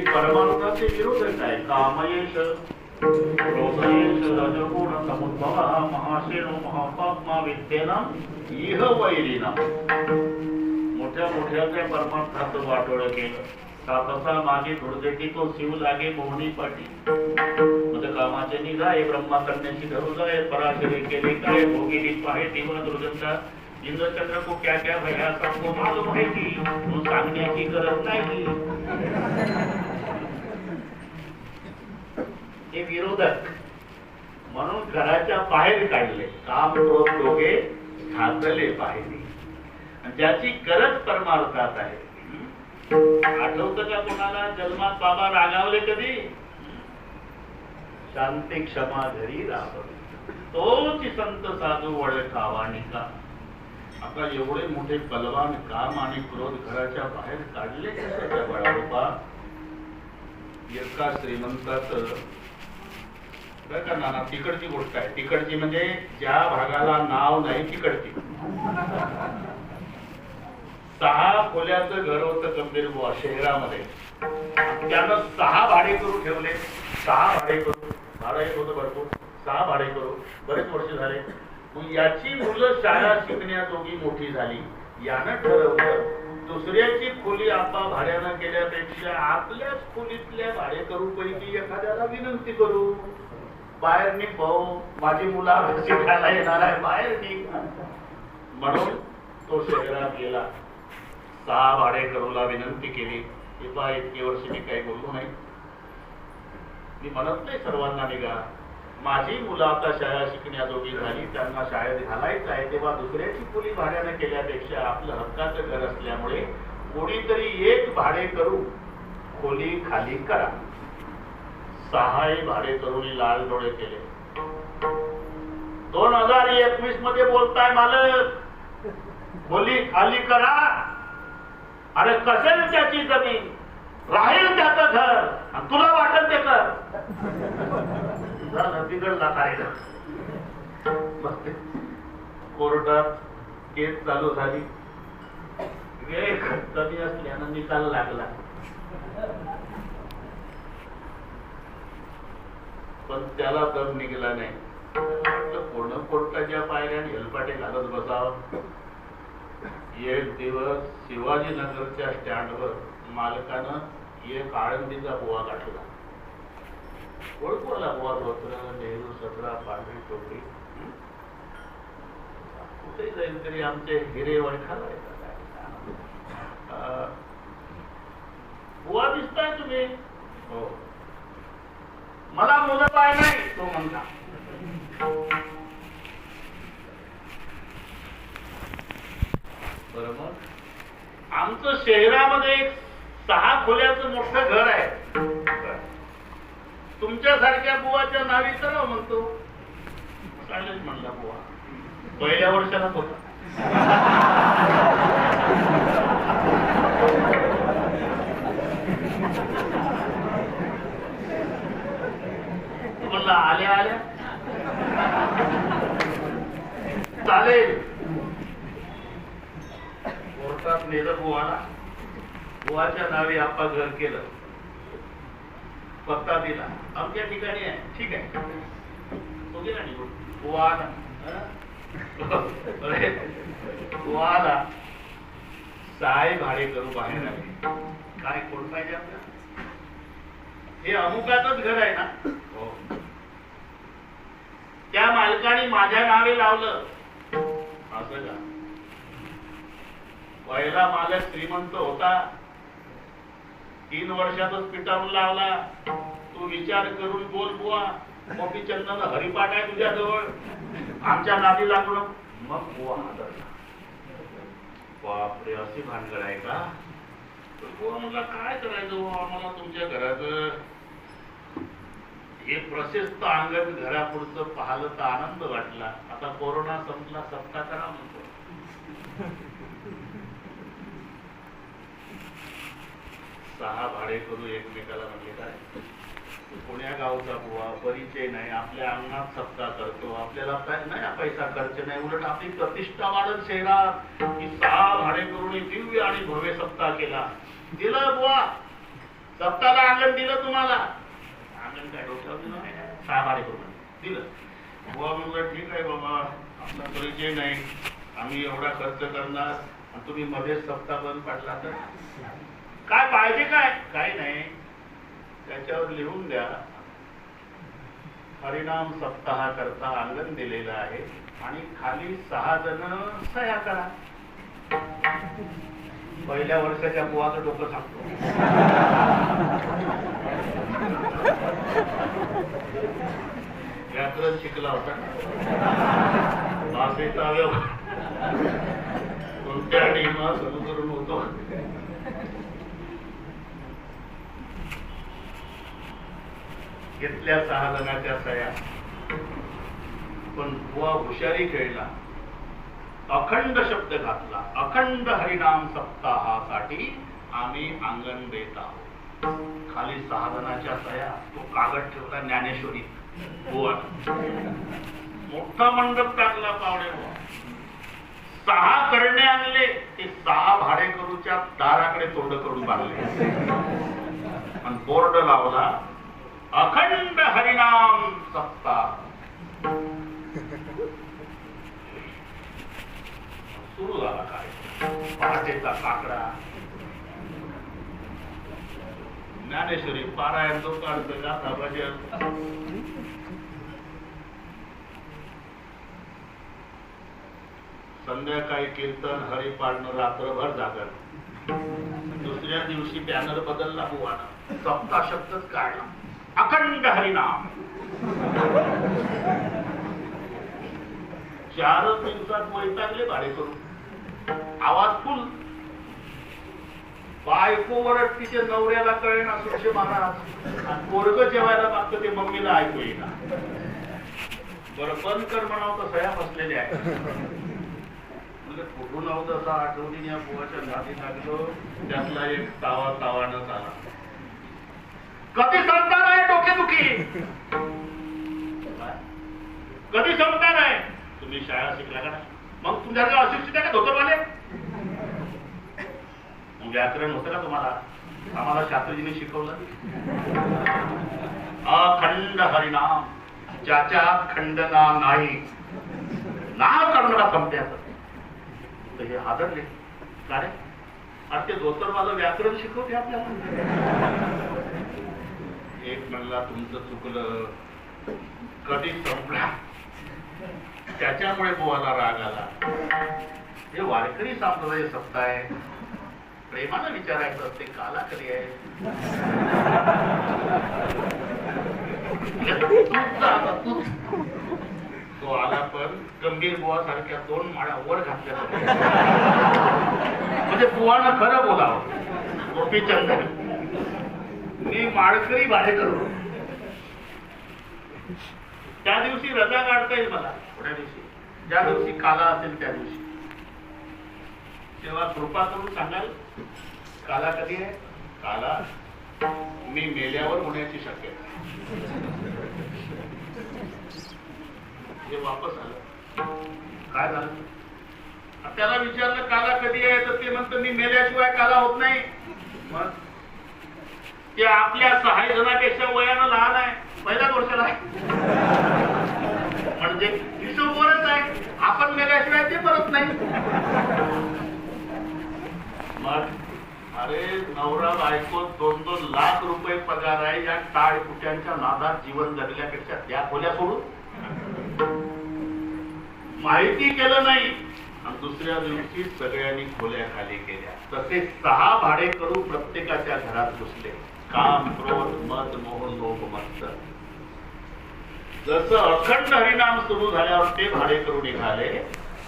परमार्थाचे विरोधक आहे. कामयेश क्रोधयेश रजगुण समुद्भव महाशेनो महापाप्मा विद्येनाम इह वैरिनाम. मोठ्या मोठ्याच्या परमार्थाचं वाटोळं केलं. तसा मागे धुळदेटी तो शिव लागे मोहनी पाटी. म्हणजे कामाचे निघाय ब्रह्मा कन्याशी धरू जाय. पराशरे केले काय भोगिली पाहे तेव्हा दुर्गंधा. इंद्रचंद्र को क्या क्या भया सबको मालूम है की सांगण्याची गरज नाही. हे विरोधक म्हणून घराच्या बाहेर काढले. काम क्रोध दोघे घातले पाहिजे. ज्याची गरज परमार्थात आहे. आठवतं का कोणाला जन्मात बाबा रागावले कधी? शांती क्षमा घरी राहावी तोच संत साधू वळखावा निका. आता एवढे मोठे बलवान काम आणि क्रोध घराच्या बाहेर काढले कशाच्या बळावर? एका श्रीमंताचं काय का नाना तिकडची गोष्ट आहे. तिकडची म्हणजे ज्या भागाला नाव नाही तिकडची. 6 खोल्याचं घर होतं गंभीर बुवा शहरामध्ये. त्यानं 6 भाडे करू ठेवले. 6 भाडे करू. भाडं एक होतं भरपूर. 6 भाडे करू. बरेच वर्ष झाले. याची मुलं शाळा शिकण्याजोगी मोठी झाली. यानं ठरवलं दुसऱ्याची खोली आपण भाड्यानं केल्यापेक्षा आपल्याच खोलीतल्या भाडेकरूपैकी एखाद्याला विनंती करू, बाहेर निघ भाऊ, माझी मुलं शिकायला येणार आहे, बाहेर निघ. म्हणून तो शहरात गेला. 6 भाडेकरूला विनंती केली की बा इतकी वर्ष मी काही बोललो नाही, मी म्हणत नाही सर्वांना निघा, माझी मुलं आता शाळा शिकण्याजोगी झाली, त्यांना शाळेत घालायचं आहे, तेव्हा दुसऱ्याची खोली भाड्यानं केल्यापेक्षा आपलं हक्काचं घर असल्यामुळे कोणीतरी एक भाडेकरू खोली खाली करा. 6 भाडेकरूंनी लाल डोळे केले. 2021 मध्ये बोलताय मालक, खोली खाली करा. अरे कसेल त्याची जमीन, राहील त्याचं घर, आणि तुला वाटेल ते कर. बिघडला कायदा. कोर्टात केस चालू झाली, वेळ कमी असल्यानं निकाल लागला. पण त्याला दम निघाला नाही. पूर्ण कोर्टाच्या पायऱ्याने हेलपाटे घालत बसावं. एक दिवस शिवाजीनगरच्या स्टँडवर मालकानं एक आळंदीचा बुवा गाठला. ओळखूला बुवा, धोत्र, नेहरू, 17, पांढरी टोपी. कुठे जाईल तरी आमचे हिरे ओळखायला येतात. बुवा दिसताय तुम्ही? हो. मला मुलं बाळ नाही, तो म्हणता. बरोबर. आमचं शहरामध्ये 6 खोल्याचं मोठं घर आहे. तुमच्यासारख्या बुवाच्या नावी तर म्हणतो. चालेल म्हणला बुवा. पहिल्या वर्षालाच होता. म्हणला आल्या आल्या चालेल. कोर्टात नेलं बुवाला. बुवाच्या नावी आपण घर केलं, पत्ता दिला, आमच्या ठिकाणी आहे, ठीक आहे. तो गेला निघून. बुवा आला. 6 भाडेकरू बाहेर आले. काय कोण पाहिजे आपल्याला? हे अमुकाचंच घर आहे ना? हो. त्या मालकाने माझ्या नावे लावलं. असं का? पहिला मालक श्रीमंत होता, 3 वर्षातच पिटाळून लावला. तू विचार करून बोल बुवा. मोठी चंदन हरिपाठ आहे तुझ्याजवळ, आमच्या नादी लागून. मग बुवा हादरला. बापरे, अशी भानगड आहे का? बुवा म्हटला काय करायचं बुवा, आम्हाला तुमच्या घराचं हे प्रशस्त अंगण घरापुढचं पाहिलं तर आनंद वाटला. आता कोरोना संपला, सप्ताह करा म्हणतो. सहा भाडेकरू एकमेकाला म्हणजे काय, पुण्या गावचा बुवा, परिचय नाही, आपल्या अंगणात सप्ताह करतो, आपल्याला काय नाही पैसा खर्च नाही, उलट आपली प्रतिष्ठा वाढत शहरात की 6 भाडेकरूंनी दिव्य आणि भव्य सप्ताह केला. दिलं बुवा, सप्ताहाला अंगण दिलं तुम्हाला. अंगण काय डोक्यावर दिलं नाही, 6 भाडेकरू दिलं. बुवा म्हणलं ठीक आहे बाबा, आपला परिचय नाही, आम्ही एवढा खर्च करणार आणि तुम्ही मध्येच सप्ताह बंद पाडला तर काय पाहिजे? काय काही नाही, त्याच्यावर लिहून द्या, हरिनाम सप्ताह करता अंगण दिलेलं आहे आणि खाली 6 जण सह्या करा. पहिल्या वर्षाच्या बुवाचं डोकं सांगतो. व्याकरण शिकला होता, भाषेचा व्यवहार कोणत्या नियमा सुरू करून होतो. घेतल्या 6 जणांच्या सह्या. पण बुवा हुशारी खेळला, अखंड शब्द घातला. अखंड हरिनाम सप्ताहासाठी आम्ही अंगण देत आहोत. खाली 6 जणांच्या सह्या, तो कागद ठेवला ज्ञानेश्वरी. बुवा मोठा मंडप टाकला पावडे. 6 करणे आणले, ते 6 भाडेकरूच्या दाराकडे तोंड करून बांधले आणि बोर्ड लावला, अखंड हरिनाम सप्ताह. सुरू झाला काय. पहाटेचा काकडा. ज्ञानेश्वरी पारायण जो काढतं गाथा भजन. संध्याकाळी कीर्तन, हरिपाळणं, रात्रभर जागरण. दुसऱ्या दिवशी बॅनर बदलला बुवानं, सप्ताशब्दच काढला, अखंड हरिनाम. 4 दिवसात वैतागले भाडे करून. आवाज फुल. बायको वरट तिच्या नवऱ्याला कळेना सुरक्षे महाराज, आणि पोरग जेवायला मागतं ते मम्मीला ऐकू येईना. बरं बंद कर म्हणावं तर सह्या बसलेल्या आहे. कुठून जसा आठवणीने या बुवाच्या नादी लागलो, त्यातला एक तावानच आला. कधी संपणार आहे डोकेदुखी? कधी संपणार आहे? तुम्ही शाळा शिकला का? मग तुमच्याकडे अशिक्षित आहे का धोतरवाले? व्याकरण होतं का तुम्हाला? आम्हाला शास्त्रीजीने शिकवलं. अखंड हरिनाम, ज्याच्या खंडना नाही, नाव करणारा संपत्याचं. हे हादरले का रे? अरे ते धोतरवाला व्याकरण शिकवते आपल्याला. एक म्हणला तुमचं चुकलं. कधी संपला? त्याच्यामुळे बुवाला राग आला. हे वारकरी संप्रदाय सत्ताय. प्रेमानं विचारायचं असते, काला कधी आहे? तो आला पण गंभीर बुवा सारख्या 2 माळा वर घातल्या. म्हणजे बुवानं खरं बोलावं. गोपीचंद, मी माळकरी भाडे करू. त्या दिवशी रजा काढता येईल मला. पुढ्या दिवशी, ज्या दिवशी काला असेल त्या दिवशी, तेव्हा कृपा करून सांगाल काला कधी आहे? काला मी मेल्यावर होण्याची शक्यता. हे वापस आलं. काय झालं? त्याला विचारलं काला कधी आहे, तर ते म्हणतं मी मेल्याशिवाय काला होत नाही. मग ते आपल्या 6 जणांपेक्षा वयानं लहान आहे, पहिल्याच वर्षाला आहे. म्हणजे हिशोब बरच आहे. आपण मेल्याशिवाय ते परत नाही. मग अरे नवरा बायको 2-2 लाख रुपये पगार आहे, या टाळ कुट्यांच्या नादात जीवन जगल्यापेक्षा त्या खोल्या सोडून माहिती केलं नाही. आणि दुसऱ्या दिवशी सगळ्यांनी खोल्या खाली केल्या. तसे 6 भाडे करू प्रत्येकाच्या घरात घुसले. काम, क्रोध, मद, मोह, लोभ, मत्सर. जसं अखंड हरिनाम सुरू झाल्यावर ते भाडे करू निघाले.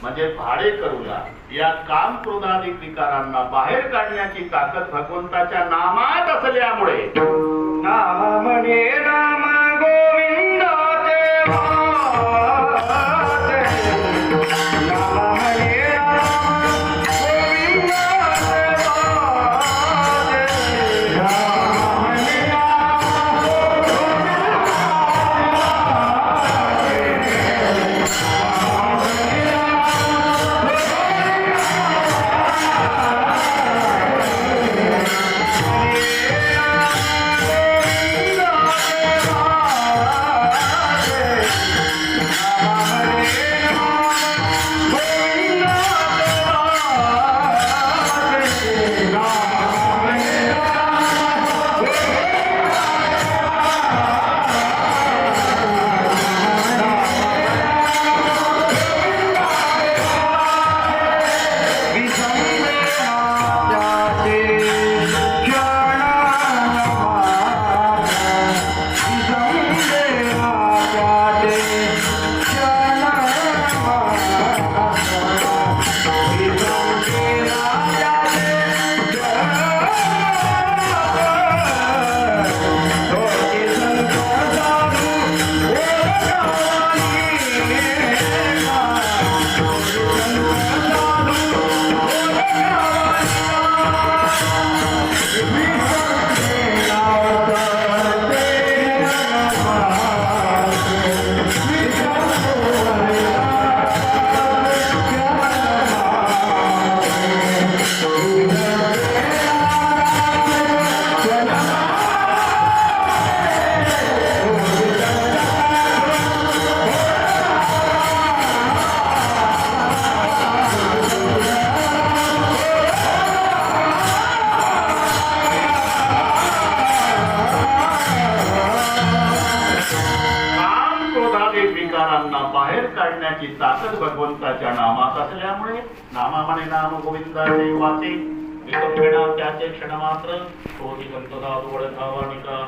म्हणजे भाडे करूला या काम, क्रोधाधिक विकारांना बाहेर काढण्याची ताकद भगवंताच्या नामात असल्यामुळे नाम म्हणे राम गोविंद काढण्याची ताकद भगवंताच्या नामात असल्यामुळे नामामणे नाम गोविंदाचे वाचे विकंपिणा त्याचे क्षण मात्र तो दिगंतदा ओळखावानिका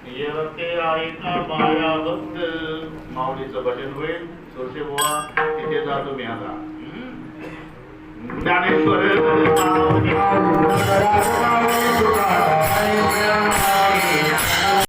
येते ऐका माया भक्त माऊलीचं भजन होईल जोशी बुवा तिथे जा तुम्ही आता ज्ञानेश्वर